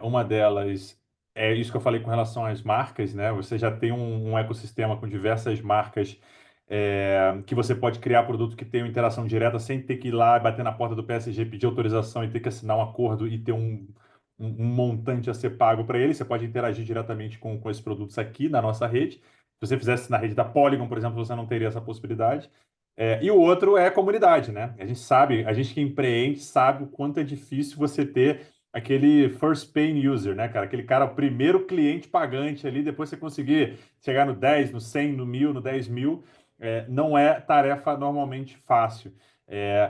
Uma delas é isso que eu falei com relação às marcas, né? Você já tem um ecossistema com diversas marcas que você pode criar produto que tenha interação direta sem ter que ir lá bater na porta do PSG, pedir autorização e ter que assinar um acordo e ter um montante a ser pago para ele. Você pode interagir diretamente com esses produtos aqui na nossa rede. Se você fizesse na rede da Polygon, por exemplo, você não teria essa possibilidade. E o outro é a comunidade, né? A gente sabe, a gente que empreende sabe o quanto é difícil você ter aquele first paying user, né, cara? Aquele cara, o primeiro cliente pagante ali, depois você conseguir chegar no 10, no 100, no 1000, no 10 mil, não é tarefa normalmente fácil.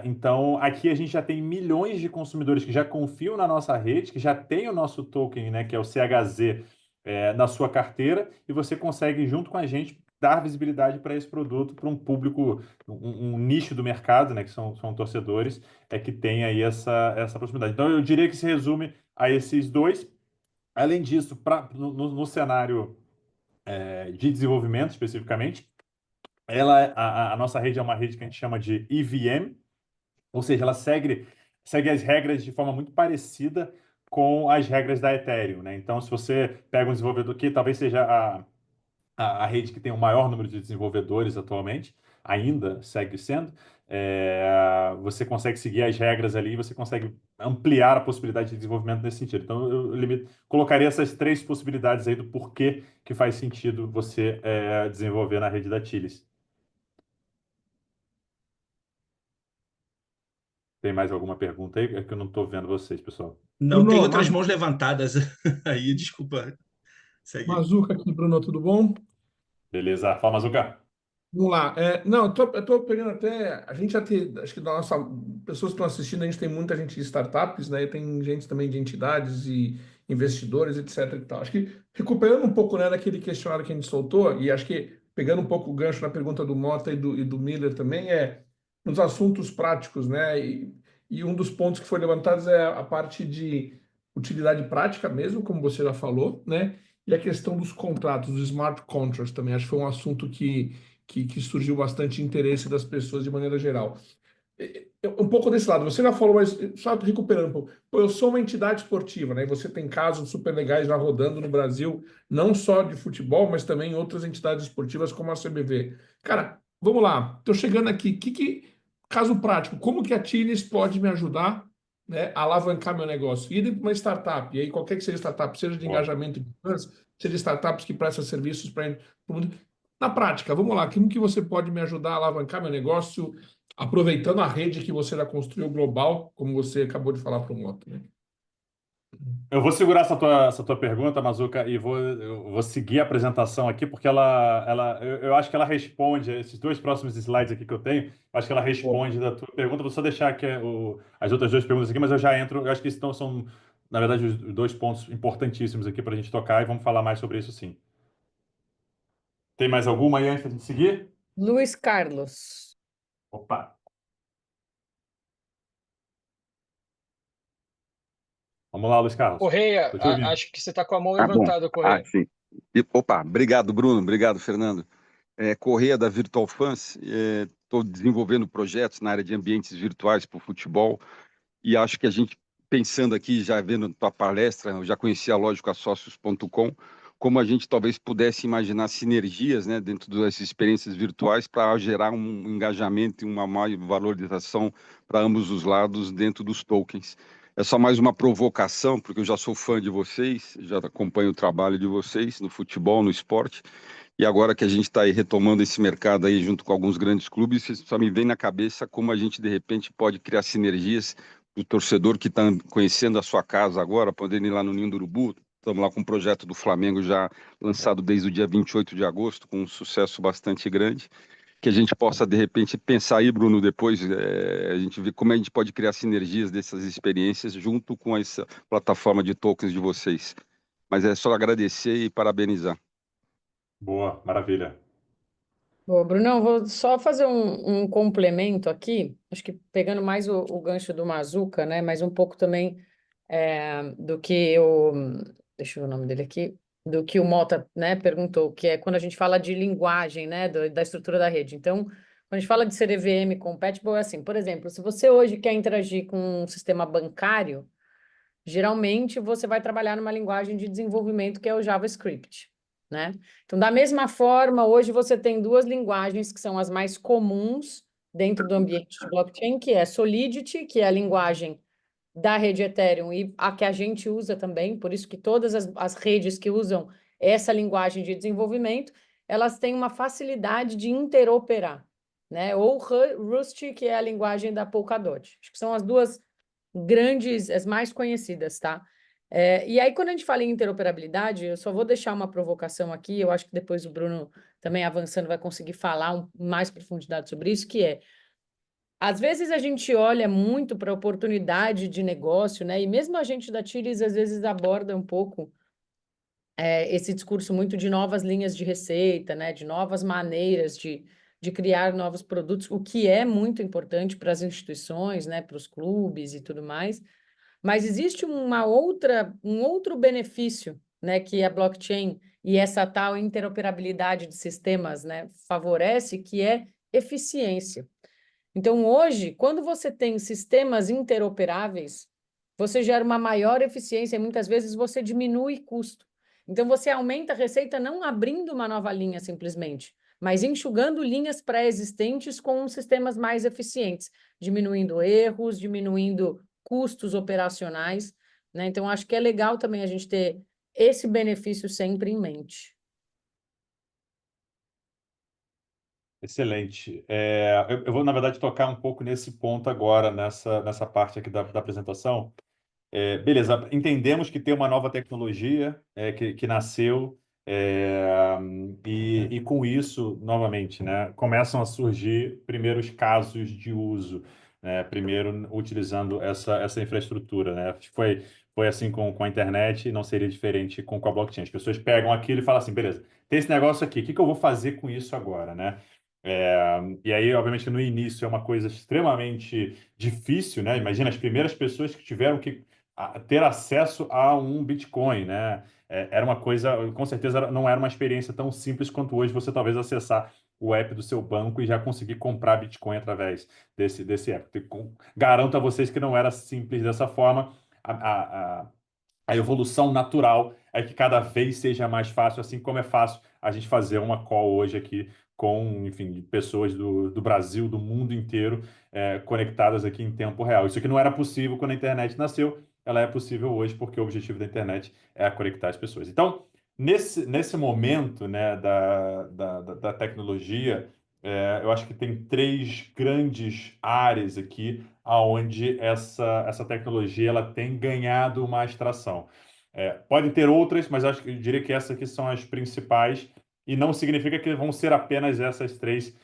Então, aqui a gente já tem milhões de consumidores que já confiam na nossa rede, que já tem o nosso token, né, que é o CHZ, na sua carteira, e você consegue, junto com a gente, dar visibilidade para esse produto para um público, um nicho do mercado, né, que são torcedores, que tem aí essa proximidade. Então, eu diria que se resume a esses dois. Além disso, no cenário de desenvolvimento especificamente, a nossa rede é uma rede que a gente chama de EVM, ou seja, ela segue as regras de forma muito parecida com as regras da Ethereum, né? Então, se você pega um desenvolvedor que talvez seja a rede que tem o maior número de desenvolvedores atualmente, ainda segue sendo, você consegue seguir as regras ali e você consegue ampliar a possibilidade de desenvolvimento nesse sentido. Então, eu colocaria essas três possibilidades aí do porquê que faz sentido você desenvolver na rede da Tilis. Tem mais alguma pergunta aí? É que eu não estou vendo vocês, pessoal. Não, tem Bruno, outras mãos levantadas aí, desculpa. Segue. Mazuca aqui, Bruno, tudo bom? Beleza. Fala, Mazuca. Vamos lá. Não, eu tô pegando até. A gente já tem, acho que da nossa. Pessoas que estão assistindo, a gente tem muita gente de startups, né? E tem gente também de entidades e investidores, etc. e tal. Acho que recuperando um pouco, né, daquele questionário que a gente soltou, e acho que pegando um pouco o gancho na pergunta do Mota e do Miller também, nos assuntos práticos, né? E um dos pontos que foi levantados é a parte de utilidade prática mesmo, como você já falou, né? E a questão dos contratos, dos smart contracts também. Acho que foi um assunto que surgiu bastante interesse das pessoas de maneira geral. Um pouco desse lado, você já falou, mas só recuperando um pouco. Pô, eu sou uma entidade esportiva, né? E você tem casos super legais já rodando no Brasil, não só de futebol, mas também em outras entidades esportivas como a CBV. Cara, vamos lá. Estou chegando aqui. Caso prático, como que a Tiles pode me ajudar, né, a alavancar meu negócio? Ir para uma startup, e aí qualquer que seja startup, seja de engajamento de fãs, seja startups que prestam serviços para o mundo. Na prática, vamos lá, como que você pode me ajudar a alavancar meu negócio, aproveitando a rede que você já construiu global, como você acabou de falar para o Moto, né? Eu vou segurar essa tua pergunta, Mazuca, e eu vou seguir a apresentação aqui, porque eu acho que ela responde, esses dois próximos slides aqui que eu tenho, eu acho que ela responde da tua pergunta. Vou só deixar aqui as outras duas perguntas aqui, mas eu já entro, eu acho que isso são, na verdade, os dois pontos importantíssimos aqui para a gente tocar, e vamos falar mais sobre isso sim. Tem mais alguma aí antes da gente seguir? Luiz Carlos. Opa! Vamos lá, Luiz Carlos. Correia, Estou te ouvindo. acho que você está com a mão Ah, bom. levantada, Correia. Sim. Opa, obrigado, Bruno. Obrigado, Fernando. Correia da Virtual Fans. Estou desenvolvendo projetos na área de ambientes virtuais para o futebol e acho que a gente, pensando aqui, já vendo tua palestra, eu já conhecia, lógico, a Sócios.com, como a gente talvez pudesse imaginar sinergias, né, dentro dessas experiências virtuais para gerar um engajamento e uma maior valorização para ambos os lados dentro dos tokens. É só mais uma provocação, porque eu já sou fã de vocês, já acompanho o trabalho de vocês no futebol, no esporte, e agora que a gente está aí retomando esse mercado aí junto com alguns grandes clubes, só me vem na cabeça como a gente de repente pode criar sinergias do torcedor que está conhecendo a sua casa agora, podendo ir lá no Ninho do Urubu. Estamos lá com um projeto do Flamengo já lançado desde o dia 28 de agosto, com um sucesso bastante grande. Que a gente possa, de repente, pensar aí, Bruno, depois, a gente ver como a gente pode criar sinergias dessas experiências junto com essa plataforma de tokens de vocês. Mas é só agradecer e parabenizar. Boa, maravilha. Bom, Brunão, vou só fazer um complemento aqui, acho que pegando mais o gancho do Mazuca, né, mas um pouco também do que deixa eu ver o nome dele aqui, do que o Mota, né, perguntou, que é quando a gente fala de linguagem, né, da estrutura da rede. Então, quando a gente fala de ser EVM compatible, é assim, por exemplo, se você hoje quer interagir com um sistema bancário, geralmente você vai trabalhar numa linguagem de desenvolvimento que é o JavaScript, né? Então, da mesma forma, hoje você tem duas linguagens que são as mais comuns dentro do ambiente de blockchain, que é Solidity, que é a linguagem da rede Ethereum e a que a gente usa também, por isso que todas as redes que usam essa linguagem de desenvolvimento, elas têm uma facilidade de interoperar, né? Ou Rust, que é a linguagem da Polkadot. Acho que são as duas grandes, as mais conhecidas, tá? E aí, quando a gente fala em interoperabilidade, eu só vou deixar uma provocação aqui, eu acho que depois o Bruno, também avançando, vai conseguir falar mais profundidade sobre isso, que é, às vezes a gente olha muito para a oportunidade de negócio, né? E mesmo a gente da Tiris, às vezes, aborda um pouco esse discurso muito de novas linhas de receita, né? De novas maneiras de criar novos produtos, o que é muito importante para as instituições, né? Para os clubes e tudo mais. Mas existe um outro benefício, né, que a blockchain e essa tal interoperabilidade de sistemas, né, favorece, que é eficiência. Então, hoje, quando você tem sistemas interoperáveis, você gera uma maior eficiência e muitas vezes você diminui custo. Então, você aumenta a receita não abrindo uma nova linha simplesmente, mas enxugando linhas pré-existentes com sistemas mais eficientes, diminuindo erros, diminuindo custos operacionais, né? Então, acho que é legal também a gente ter esse benefício sempre em mente. Excelente. Eu vou, na verdade, tocar um pouco nesse ponto agora, nessa parte aqui da apresentação. Beleza, entendemos que tem uma nova tecnologia que nasceu, e com isso, novamente, né, começam a surgir primeiros casos de uso, né, primeiro utilizando essa infraestrutura. Né? Foi assim com a internet e não seria diferente com a blockchain. As pessoas pegam aquilo e falam assim, beleza, tem esse negócio aqui, o que eu vou fazer com isso agora? Né? E aí, obviamente, no início é uma coisa extremamente difícil, né? Imagina as primeiras pessoas que tiveram que ter acesso a um Bitcoin, né? Era uma coisa, com certeza, não era uma experiência tão simples quanto hoje você talvez acessar o app do seu banco e já conseguir comprar Bitcoin através desse app. Garanto a vocês que não era simples dessa forma. A evolução natural é que cada vez seja mais fácil, assim como é fácil a gente fazer uma call hoje aqui com, enfim, pessoas do Brasil, do mundo inteiro, conectadas aqui em tempo real. Isso aqui não era possível quando a internet nasceu, ela é possível hoje porque o objetivo da internet é conectar as pessoas. Então, nesse momento, né, da tecnologia, eu acho que tem três grandes áreas aqui aonde essa tecnologia ela tem ganhado mais tração. Podem ter outras, mas eu diria que essas aqui são as principais e não significa que vão ser apenas essas três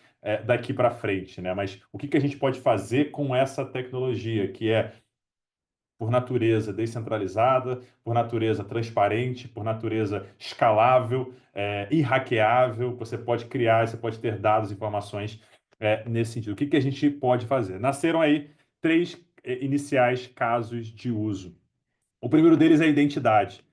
daqui para frente, né? Mas o que a gente pode fazer com essa tecnologia que é, por natureza, descentralizada, por natureza transparente, por natureza escalável, e hackeável, você pode criar, você pode ter dados, informações nesse sentido. O que a gente pode fazer? Nasceram aí três iniciais casos de uso. O primeiro deles é a identidade.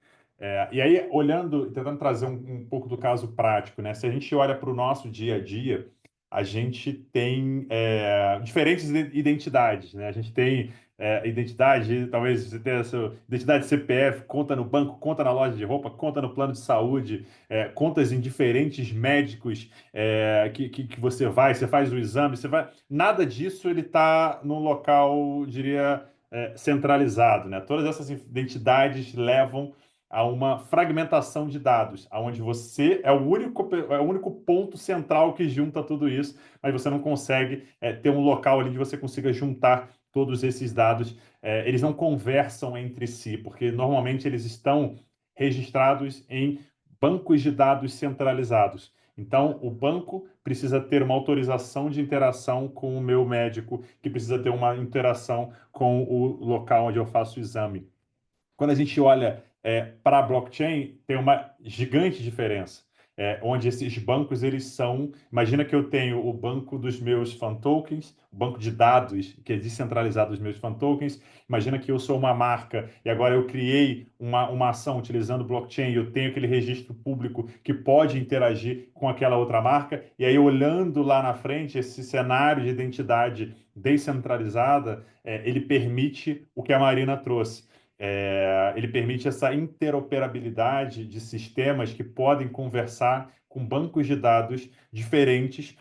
E aí, olhando, tentando trazer um pouco do caso prático, né? Se a gente olha para o nosso dia a dia, a gente tem diferentes identidades, né? A gente tem identidade, talvez você tenha a sua identidade CPF, conta no banco, conta na loja de roupa, conta no plano de saúde, contas em diferentes médicos que você faz o exame, você vai. Nada disso ele está num local, diria, centralizado, né? Todas essas identidades levam a uma fragmentação de dados, onde você é o único ponto central que junta tudo isso, mas você não consegue ter um local ali onde você consiga juntar todos esses dados. Eles não conversam entre si, porque normalmente eles estão registrados em bancos de dados centralizados. Então, o banco precisa ter uma autorização de interação com o meu médico, que precisa ter uma interação com o local onde eu faço o exame. Quando a gente olha para a blockchain, tem uma gigante diferença. Onde esses bancos, eles são... Imagina que eu tenho o banco dos meus fan tokens, o banco de dados que é descentralizado dos meus fan tokens. Imagina que eu sou uma marca e agora eu criei uma ação utilizando blockchain e eu tenho aquele registro público que pode interagir com aquela outra marca. E aí, olhando lá na frente, esse cenário de identidade descentralizada, ele permite o que a Marina trouxe. Ele permite essa interoperabilidade de sistemas que podem conversar com bancos de dados diferentes,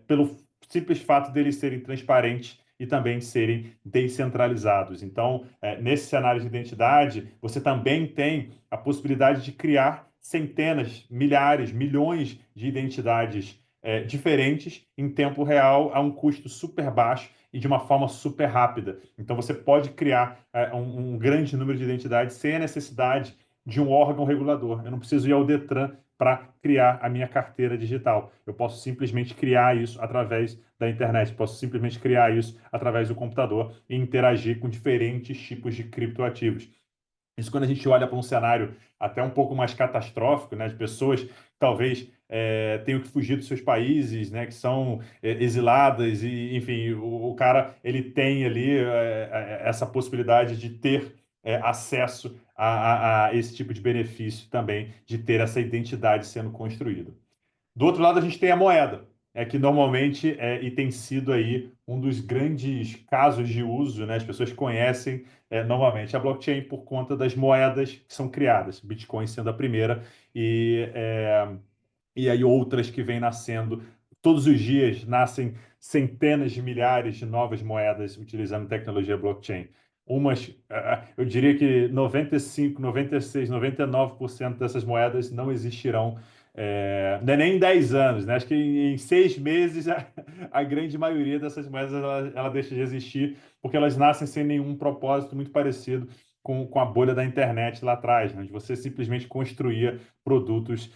pelo simples fato deles serem transparentes e também serem descentralizados. Então, nesse cenário de identidade, você também tem a possibilidade de criar centenas, milhares, milhões de identidades diferentes em tempo real a um custo super baixo e de uma forma super rápida. Então, você pode criar um grande número de identidades sem a necessidade de um órgão regulador. Eu não preciso ir ao Detran para criar a minha carteira digital. Eu posso simplesmente criar isso através da internet, posso simplesmente criar isso através do computador e interagir com diferentes tipos de criptoativos. Isso quando a gente olha para um cenário até um pouco mais catastrófico, né, de pessoas que talvez tenham que fugir dos seus países, né, que são exiladas e, enfim, o cara ele tem ali essa possibilidade de ter acesso a esse tipo de benefício também, de ter essa identidade sendo construída. Do outro lado, a gente tem a moeda, que normalmente e tem sido aí um dos grandes casos de uso, né? As pessoas conhecem normalmente a blockchain por conta das moedas que são criadas, Bitcoin sendo a primeira, e aí outras que vêm nascendo. Todos os dias nascem centenas de milhares de novas moedas utilizando tecnologia blockchain. Eu diria que 95, 96, 99% dessas moedas não existirão, não é nem em 10 anos, né? Acho que em 6 meses a grande maioria dessas moedas ela deixa de existir, porque elas nascem sem nenhum propósito, muito parecido com a bolha da internet lá atrás, né? Onde você simplesmente construía produtos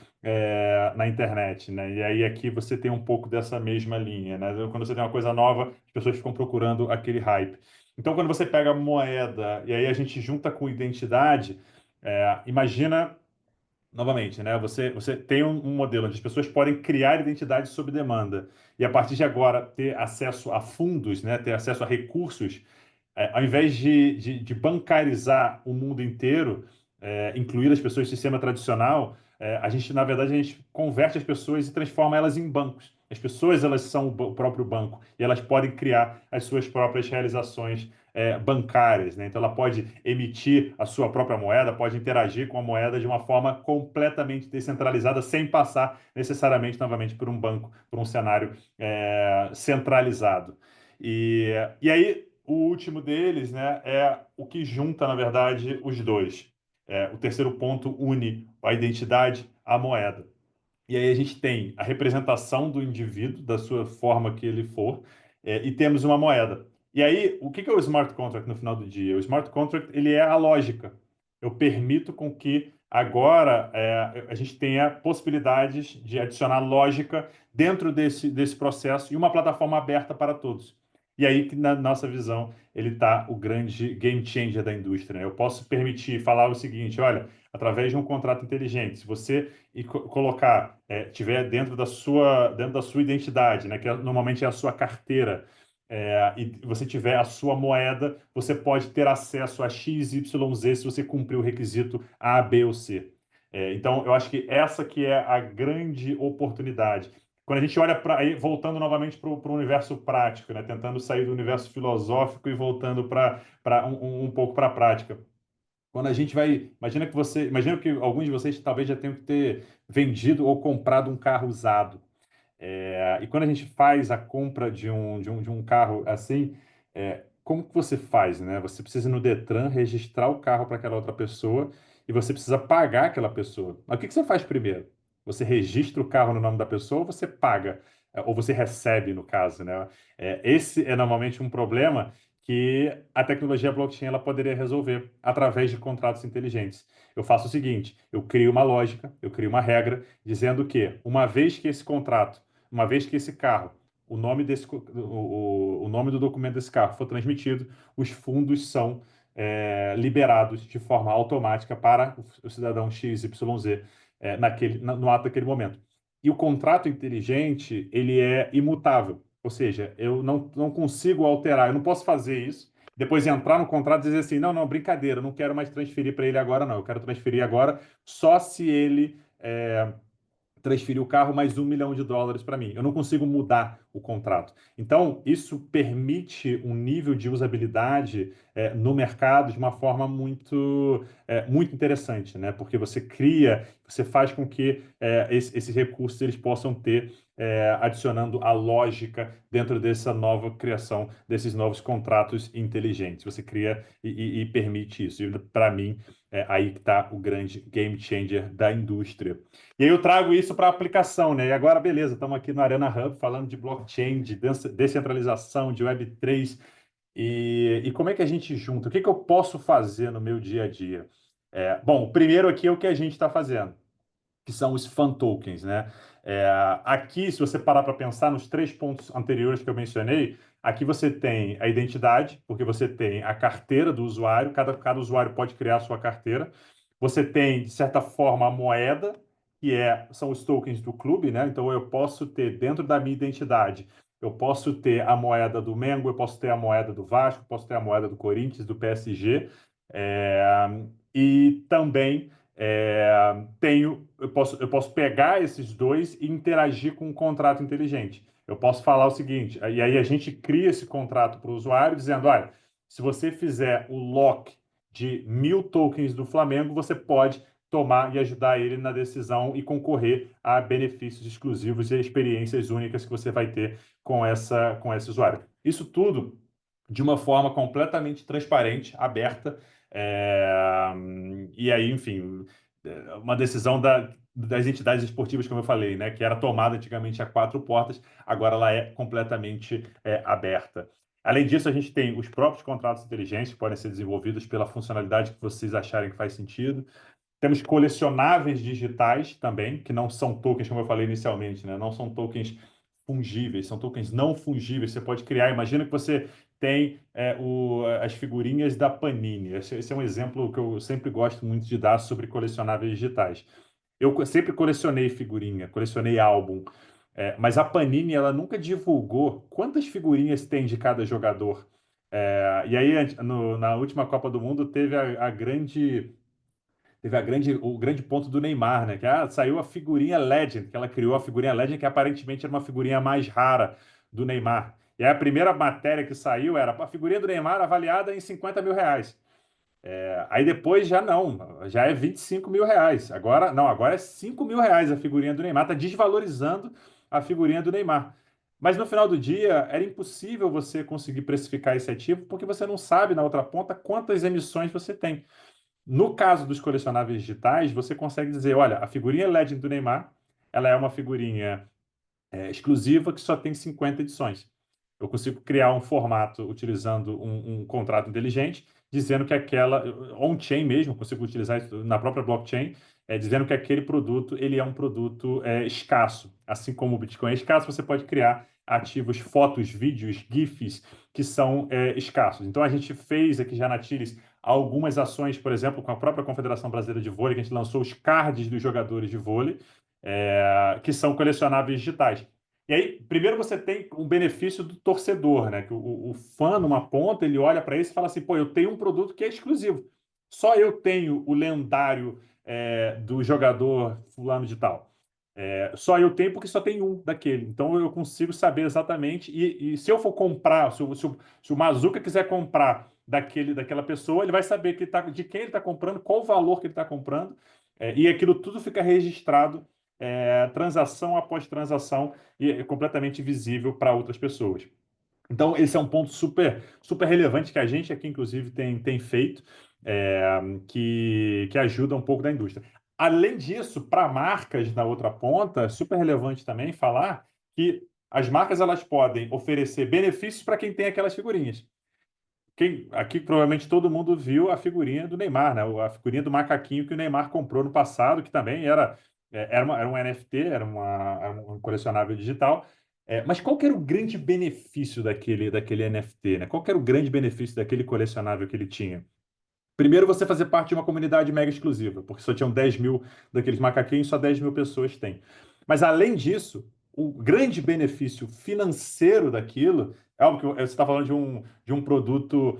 na internet, né? E aí aqui você tem um pouco dessa mesma linha, né? Quando você tem uma coisa nova, as pessoas ficam procurando aquele hype. Então, quando você pega a moeda e aí a gente junta com identidade, imagina novamente, né? Você tem um modelo onde as pessoas podem criar identidade sob demanda e a partir de agora ter acesso a fundos, né? Ter acesso a recursos, ao invés de bancarizar o mundo inteiro, incluir as pessoas no sistema tradicional, na verdade, a gente converte as pessoas e transforma elas em bancos. As pessoas, elas são o próprio banco e elas podem criar as suas próprias realizações bancárias, né? Então, ela pode emitir a sua própria moeda, pode interagir com a moeda de uma forma completamente descentralizada, sem passar necessariamente, novamente, por um banco, por um cenário centralizado. E aí, o último deles, né, é o que junta, na verdade, os dois. O terceiro ponto une a identidade à moeda. E aí a gente tem a representação do indivíduo, da sua forma que ele for, e temos uma moeda. E aí, o que é o smart contract no final do dia? O smart contract, ele é a lógica. Eu permito com que agora a gente tenha possibilidades de adicionar lógica dentro desse processo e uma plataforma aberta para todos. E aí, que na nossa visão, ele está o grande game changer da indústria, né? Eu posso permitir falar o seguinte, olha, através de um contrato inteligente, se você colocar, tiver dentro da sua identidade, né, que normalmente é a sua carteira, e você tiver a sua moeda, você pode ter acesso a X, Y, Z se você cumprir o requisito A, B ou C. Então, eu acho que essa que é a grande oportunidade. Quando a gente olha para, voltando novamente para o universo prático, né? Tentando sair do universo filosófico e voltando para um pouco para a prática. Quando a gente vai, imagina que alguns de vocês talvez já tenham que ter vendido ou comprado um carro usado. E quando a gente faz a compra de um carro assim, como que você faz, né? Você precisa ir no Detran registrar o carro para aquela outra pessoa e você precisa pagar aquela pessoa. Mas o que que você faz primeiro? Você registra o carro no nome da pessoa ou você paga? Ou você recebe, no caso, né? Esse é normalmente um problema que a tecnologia blockchain ela poderia resolver através de contratos inteligentes. Eu faço o seguinte, eu crio uma lógica, eu crio uma regra, dizendo que uma vez que esse carro, o nome do documento desse carro for transmitido, os fundos são liberados de forma automática para o cidadão XYZ no ato daquele momento. E o contrato inteligente, ele é imutável, ou seja, eu não consigo alterar, eu não posso fazer isso, depois entrar no contrato e dizer assim, não, não, brincadeira, eu não quero mais transferir para ele agora, não, eu quero transferir agora só se ele transferir o carro mais US$ 1 milhão para mim. Eu não consigo mudar o contrato. Então, isso permite um nível de usabilidade no mercado de uma forma muito interessante, né? Porque você faz com que esses recursos eles possam ter adicionando a lógica dentro dessa nova criação, desses novos contratos inteligentes. Você cria e permite isso. E, para mim, é aí que está o grande game changer da indústria. E aí eu trago isso para a aplicação, né? E agora, beleza, estamos aqui no Arena Hub falando de blockchain, de descentralização, de Web3. E como é que a gente junta? O que que eu posso fazer no meu dia a dia? Bom, o primeiro aqui é o que a gente está fazendo, que são os fan tokens, né? Aqui, se você parar para pensar nos 3 pontos anteriores que eu mencionei, aqui você tem a identidade, porque você tem a carteira do usuário, cada usuário pode criar a sua carteira. Você tem, de certa forma, a moeda, que são os tokens do clube, né? Então eu posso ter dentro da minha identidade, eu posso ter a moeda do Mengo, eu posso ter a moeda do Vasco, eu posso ter a moeda do Corinthians, do PSG, e também eu posso pegar esses dois e interagir com um contrato inteligente. Eu posso falar o seguinte, e aí a gente cria esse contrato para o usuário dizendo, olha, se você fizer o lock de 1.000 tokens do Flamengo, você pode tomar e ajudar ele na decisão e concorrer a benefícios exclusivos e experiências únicas que você vai ter com esse usuário. Isso tudo de uma forma completamente transparente, aberta, e aí, enfim, uma decisão das entidades esportivas, como eu falei, né, que era tomada antigamente a 4 portas, agora ela é completamente aberta. Além disso, a gente tem os próprios contratos inteligentes que podem ser desenvolvidos pela funcionalidade que vocês acharem que faz sentido. Temos colecionáveis digitais também, que não são tokens, como eu falei inicialmente, né? Não são tokens fungíveis, são tokens não fungíveis. Você pode criar, imagina que você tem as figurinhas da Panini. Esse é um exemplo que eu sempre gosto muito de dar sobre colecionáveis digitais. Eu sempre colecionei figurinha, colecionei álbum, mas a Panini ela nunca divulgou quantas figurinhas tem de cada jogador. E aí, na última Copa do Mundo, o grande ponto do Neymar, né? Que saiu a figurinha Legend, que ela criou a figurinha Legend, que aparentemente era uma figurinha mais rara do Neymar. E aí a primeira matéria que saiu era a figurinha do Neymar avaliada em R$ 50.000. Aí depois já é R$ 25.000. Agora é R$ 5.000 a figurinha do Neymar, está desvalorizando a figurinha do Neymar. Mas no final do dia, era impossível você conseguir precificar esse ativo porque você não sabe na outra ponta quantas emissões você tem. No caso dos colecionáveis digitais, você consegue dizer, olha, a figurinha Legend do Neymar, ela é uma figurinha exclusiva que só tem 50 edições. Eu consigo criar um formato utilizando um contrato inteligente, dizendo que on-chain mesmo, consigo utilizar isso na própria blockchain, dizendo que aquele produto ele é um produto escasso. Assim como o Bitcoin é escasso, você pode criar ativos, fotos, vídeos, GIFs, que são escassos. Então, a gente fez aqui já na Tilis algumas ações, por exemplo, com a própria Confederação Brasileira de Vôlei, que a gente lançou os cards dos jogadores de vôlei, que são colecionáveis digitais. E aí, primeiro você tem um benefício do torcedor, né? Que o fã, numa ponta, ele olha para isso e fala assim, pô, eu tenho um produto que é exclusivo. Só eu tenho o lendário do jogador fulano de tal. Só eu tenho porque só tem um daquele. Então eu consigo saber exatamente. E se eu for comprar, se o Mazuca quiser comprar daquela pessoa, ele vai saber de quem ele está comprando, qual o valor que ele está comprando. E aquilo tudo fica registrado, transação após transação, e é completamente visível para outras pessoas. Então, esse é um ponto super, super relevante que a gente aqui, inclusive, tem feito, que ajuda um pouco da indústria. Além disso, para marcas na outra ponta, é super relevante também falar que as marcas elas podem oferecer benefícios para quem tem aquelas figurinhas. Aqui provavelmente todo mundo viu a figurinha do Neymar, né? A figurinha do macaquinho que o Neymar comprou no passado, que também era um NFT, era um colecionável digital. Mas qual que era o grande benefício daquele NFT, né? Qual que era o grande benefício daquele colecionável que ele tinha? Primeiro, você fazer parte de uma comunidade mega exclusiva, porque só tinham 10 mil daqueles macaquinhos, só 10 mil pessoas têm. Mas, além disso, o grande benefício financeiro daquilo, é óbvio que você está falando de um produto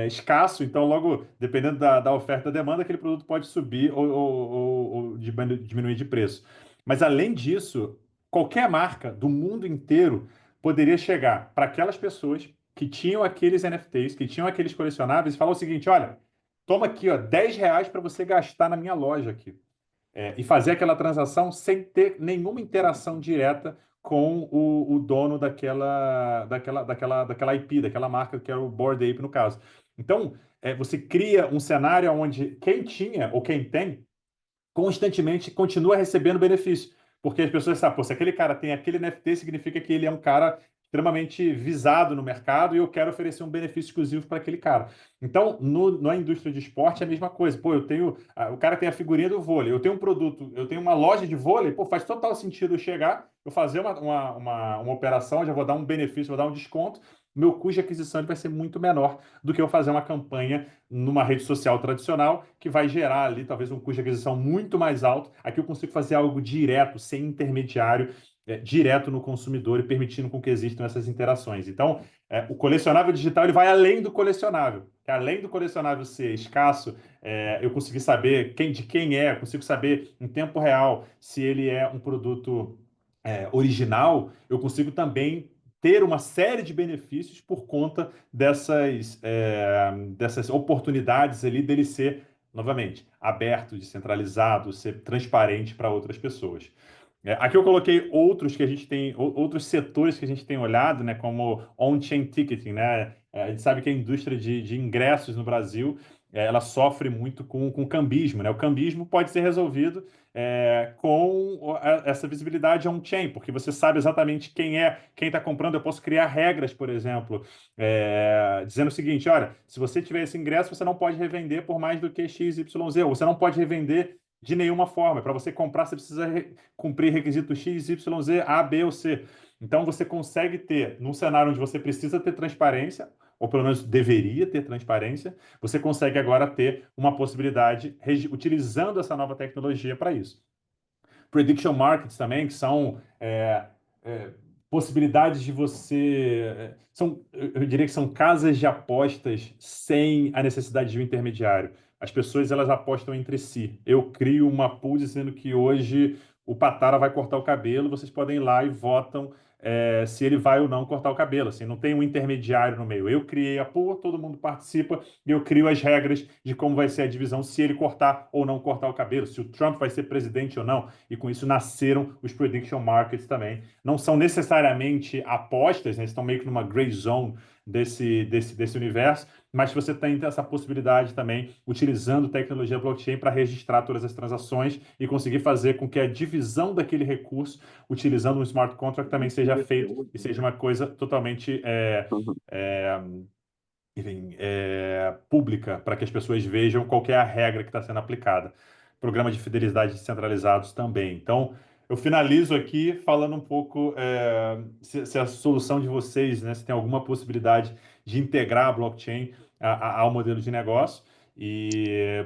escasso, então, logo, dependendo da oferta e da demanda, aquele produto pode subir ou diminuir de preço. Mas, além disso, qualquer marca do mundo inteiro poderia chegar para aquelas pessoas que tinham aqueles NFTs, que tinham aqueles colecionáveis, e falar o seguinte: olha, toma aqui, ó, R$ 10 para você gastar na minha loja aqui. E fazer aquela transação sem ter nenhuma interação direta com o dono daquela IP, daquela marca que era o Bored Ape no caso. Então, você cria um cenário onde quem tinha ou quem tem constantemente continua recebendo benefício. Porque as pessoas sabem, pô, se aquele cara tem aquele NFT, significa que ele é um cara extremamente visado no mercado e eu quero oferecer um benefício exclusivo para aquele cara. Então, na indústria de esporte é a mesma coisa. Pô, o cara tem a figurinha do vôlei, eu tenho um produto, eu tenho uma loja de vôlei, pô, faz total sentido eu chegar, eu fazer uma operação, já vou dar um benefício, vou dar um desconto, meu custo de aquisição ele vai ser muito menor do que eu fazer uma campanha numa rede social tradicional, que vai gerar ali talvez um custo de aquisição muito mais alto. Aqui eu consigo fazer algo direto, sem intermediário, direto no consumidor e permitindo com que existam essas interações. Então, o colecionável digital ele vai além do colecionável. Que além do colecionável ser escasso, eu consegui saber de quem é, eu consigo saber em tempo real se ele é um produto original, eu consigo também ter uma série de benefícios por conta dessas oportunidades ali dele ser, novamente, aberto, descentralizado, ser transparente para outras pessoas. Aqui eu coloquei outros que a gente tem, outros setores que a gente tem olhado, né, como on-chain ticketing, né? A gente sabe que a indústria de ingressos no Brasil, ela sofre muito com o cambismo, né? O cambismo pode ser resolvido com essa visibilidade on-chain, porque você sabe exatamente quem está comprando. Eu posso criar regras, por exemplo, dizendo o seguinte: olha, se você tiver esse ingresso, você não pode revender por mais do que XYZ, ou você não pode revender de nenhuma forma. Para você comprar, você precisa cumprir requisitos X, Y, Z, A, B ou C. Então, você consegue ter, num cenário onde você precisa ter transparência, ou pelo menos deveria ter transparência, você consegue agora ter uma possibilidade utilizando essa nova tecnologia para isso. Prediction markets também, que são possibilidades de você... eu diria que são casas de apostas sem a necessidade de um intermediário. As pessoas elas apostam entre si. Eu crio uma pool dizendo que hoje o Patara vai cortar o cabelo, vocês podem ir lá e votam se ele vai ou não cortar o cabelo. Assim, não tem um intermediário no meio. Eu criei a pool, todo mundo participa e eu crio as regras de como vai ser a divisão, se ele cortar ou não cortar o cabelo, se o Trump vai ser presidente ou não. E com isso nasceram os prediction markets também. Não são necessariamente apostas, né? Estão meio que numa gray zone desse universo, mas você tem essa possibilidade também, utilizando tecnologia blockchain para registrar todas as transações e conseguir fazer com que a divisão daquele recurso, utilizando um smart contract, também seja feito e seja uma coisa totalmente enfim, pública, para que as pessoas vejam qual que é a regra que está sendo aplicada. Programa de fidelidade descentralizados também. Então, eu finalizo aqui falando um pouco se a solução de vocês, né, se tem alguma possibilidade de integrar a blockchain ao modelo de negócio,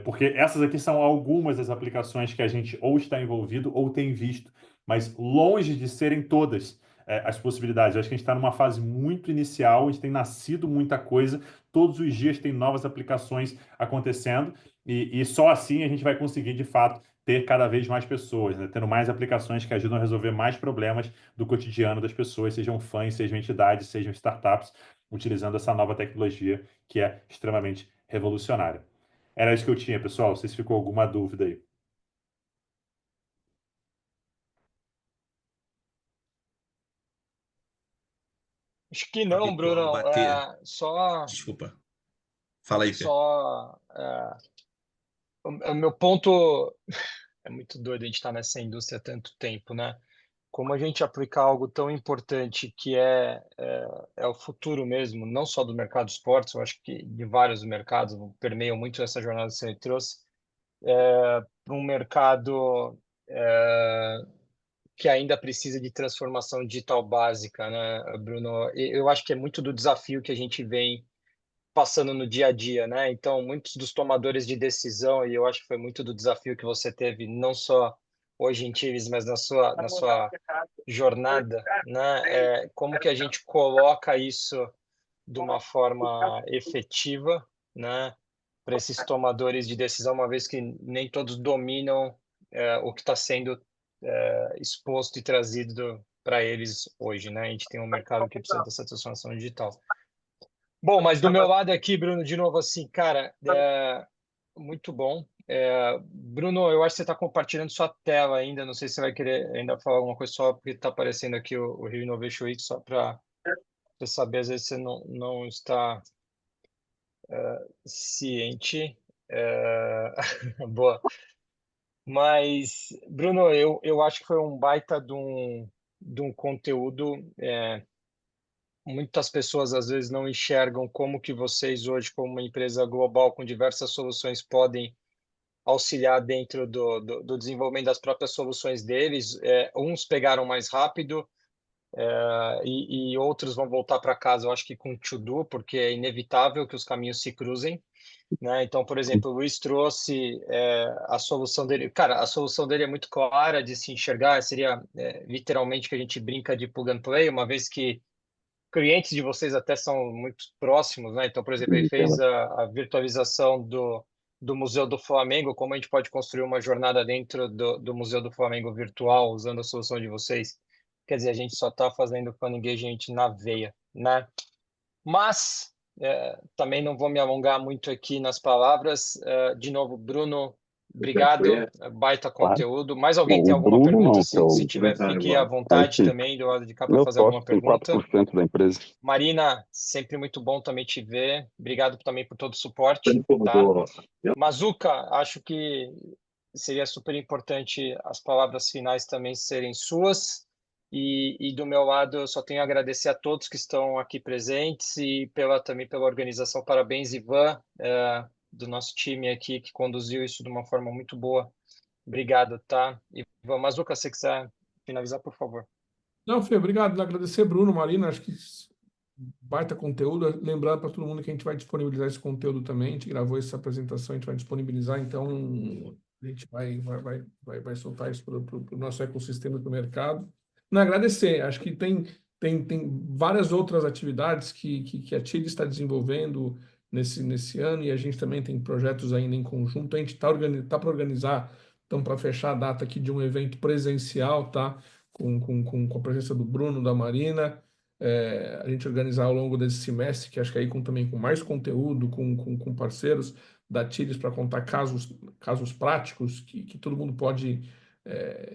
porque essas aqui são algumas das aplicações que a gente ou está envolvido ou tem visto, mas longe de serem todas. as possibilidades. Eu acho que a gente está numa fase muito inicial, a gente tem nascido muita coisa, todos os dias tem novas aplicações acontecendo, e só assim a gente vai conseguir, de fato, ter cada vez mais pessoas, né? Tendo mais aplicações que ajudam a resolver mais problemas do cotidiano das pessoas, sejam fãs, sejam entidades, sejam startups, utilizando essa nova tecnologia que é extremamente revolucionária. Era isso que eu tinha, pessoal. Não sei se ficou alguma dúvida aí. Acho que A não, Virtual Bruno. bater. Só, Desculpa. Fala aí, Fê. só o meu ponto é muito doido a gente estar nessa indústria há tanto tempo, né? Como a gente aplicar algo tão importante que é o futuro mesmo, não só do mercado de esportes, eu acho que de vários mercados, permeiam muito essa jornada que você trouxe, para um mercado que ainda precisa de transformação digital básica, né, Bruno? Eu acho que é muito do desafio que a gente vem passando no dia a dia, né? Então, muitos dos tomadores de decisão, e eu acho que foi muito do desafio que você teve, não só hoje em Tives, mas na sua jornada, né? Como que a gente coloca isso de uma forma efetiva, né? Para esses tomadores de decisão, uma vez que nem todos dominam o que está sendo exposto e trazido para eles hoje, né? A gente tem um mercado que precisa dessa transformação digital. Bom, mas do meu lado aqui, Bruno, de novo, assim, cara, muito bom. Bruno, eu acho que você está compartilhando sua tela ainda. Não sei se você vai querer ainda falar alguma coisa só, porque está aparecendo aqui o Rio Innovation Week, só para você saber, às vezes você não está ciente. Boa. Mas, Bruno, eu acho que foi um baita de um conteúdo. Muitas pessoas às vezes não enxergam como que vocês hoje, como uma empresa global com diversas soluções, podem auxiliar dentro do desenvolvimento das próprias soluções deles. Uns pegaram mais rápido, e outros vão voltar para casa, eu acho que com to-do, porque é inevitável que os caminhos se cruzem, né? Então, por exemplo, o Luiz trouxe a solução dele. Cara, a solução dele é muito clara de se enxergar, seria literalmente que a gente brinca de plug and play, uma vez que clientes de vocês até são muito próximos, né? Então, por exemplo, ele fez a virtualização do Museu do Flamengo, como a gente pode construir uma jornada dentro do Museu do Flamengo virtual usando a solução de vocês. Quer dizer, a gente só está fazendo fan engagement na veia, né? Mas também não vou me alongar muito aqui nas palavras. De novo, Bruno, obrigado. Baita conteúdo. Mais alguém Bom, tem o alguma Bruno pergunta? não, Se tiver, fique à vontade Aqui, também do lado de cá para meu fazer sócio alguma tem pergunta. 4% da empresa. Marina, sempre muito bom também te ver. Obrigado também por todo o suporte, tá? Mazuca, acho que seria super importante as palavras finais também serem suas. E do meu lado, eu só tenho a agradecer a todos que estão aqui presentes e também pela organização. Parabéns, Ivan, do nosso time aqui, que conduziu isso de uma forma muito boa. Obrigado, tá? Ivan, Mazuca, se você quiser finalizar, por favor. Não, Fê, obrigado. Agradecer, Bruno, Marina, acho que baita conteúdo. Lembrando para todo mundo que a gente vai disponibilizar esse conteúdo também. A gente gravou essa apresentação, a gente vai disponibilizar, então a gente vai soltar isso para o nosso ecossistema do mercado. Não, agradecer, acho que tem várias outras atividades que a TID está desenvolvendo nesse ano e a gente também tem projetos ainda em conjunto. A gente tá para organizar, então, para fechar a data aqui de um evento presencial, tá? Com a presença do Bruno, da Marina, a gente organizar ao longo desse semestre, que acho que aí também com mais conteúdo, com parceiros da TIRES para contar casos práticos que todo mundo pode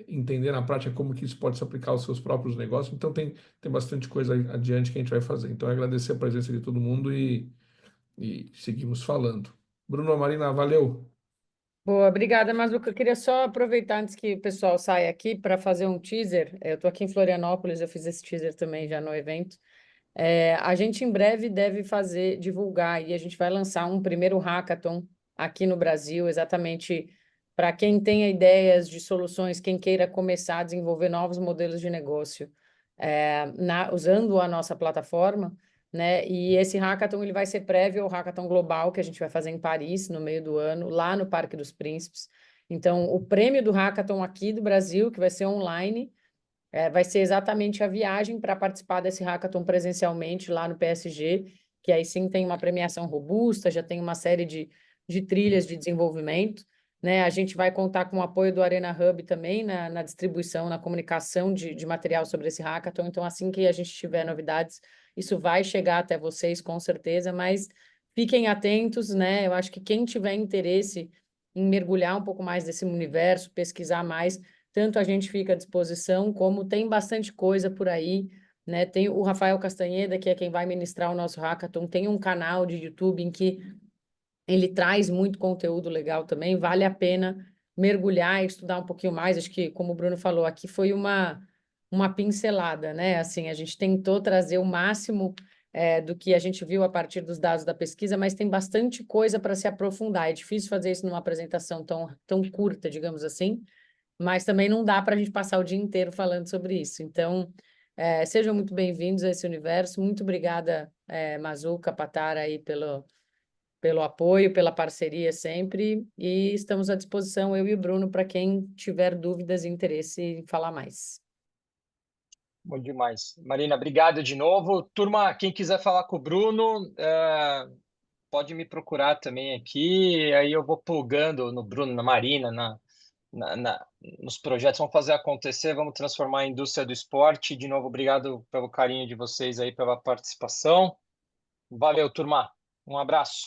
entender na prática como que isso pode se aplicar aos seus próprios negócios. Então tem bastante coisa adiante que a gente vai fazer. Então agradecer a presença de todo mundo e seguimos falando. Bruno, Marina, valeu! Boa, obrigada, Mazuca. Eu queria só aproveitar antes que o pessoal saia aqui para fazer um teaser. Eu estou aqui em Florianópolis, eu fiz esse teaser também já no evento. A gente em breve deve divulgar, e a gente vai lançar um primeiro hackathon aqui no Brasil, exatamente para quem tenha ideias de soluções, quem queira começar a desenvolver novos modelos de negócio usando a nossa plataforma, né? E esse hackathon ele vai ser prévio ao hackathon global que a gente vai fazer em Paris no meio do ano, lá no Parque dos Príncipes. Então, o prêmio do hackathon aqui do Brasil, que vai ser online, vai ser exatamente a viagem para participar desse hackathon presencialmente lá no PSG, que aí sim tem uma premiação robusta, já tem uma série de trilhas de desenvolvimento, né? A gente vai contar com o apoio do Arena Hub também na distribuição, na comunicação de material sobre esse hackathon. Então, assim que a gente tiver novidades, isso vai chegar até vocês, com certeza, mas fiquem atentos, né? Eu acho que quem tiver interesse em mergulhar um pouco mais desse universo, pesquisar mais, tanto a gente fica à disposição, como tem bastante coisa por aí, né? Tem o Rafael Castanheda, que é quem vai ministrar o nosso hackathon, tem um canal de YouTube em que ele traz muito conteúdo legal também, vale a pena mergulhar e estudar um pouquinho mais. Acho que, como o Bruno falou, aqui foi uma pincelada, né? Assim, a gente tentou trazer o máximo do que a gente viu a partir dos dados da pesquisa, mas tem bastante coisa para se aprofundar. É difícil fazer isso numa apresentação tão curta, digamos assim, mas também não dá para a gente passar o dia inteiro falando sobre isso. Então, sejam muito bem-vindos a esse universo. Muito obrigada, Mazzuca, Patara, aí pelo apoio, pela parceria sempre, e estamos à disposição, eu e o Bruno, para quem tiver dúvidas e interesse em falar mais. Bom demais. Marina, obrigado de novo. Turma, quem quiser falar com o Bruno, pode me procurar também aqui, aí eu vou plugando no Bruno, na Marina, nos projetos, vamos fazer acontecer, vamos transformar a indústria do esporte. De novo, obrigado pelo carinho de vocês aí, pela participação. Valeu, turma. Um abraço.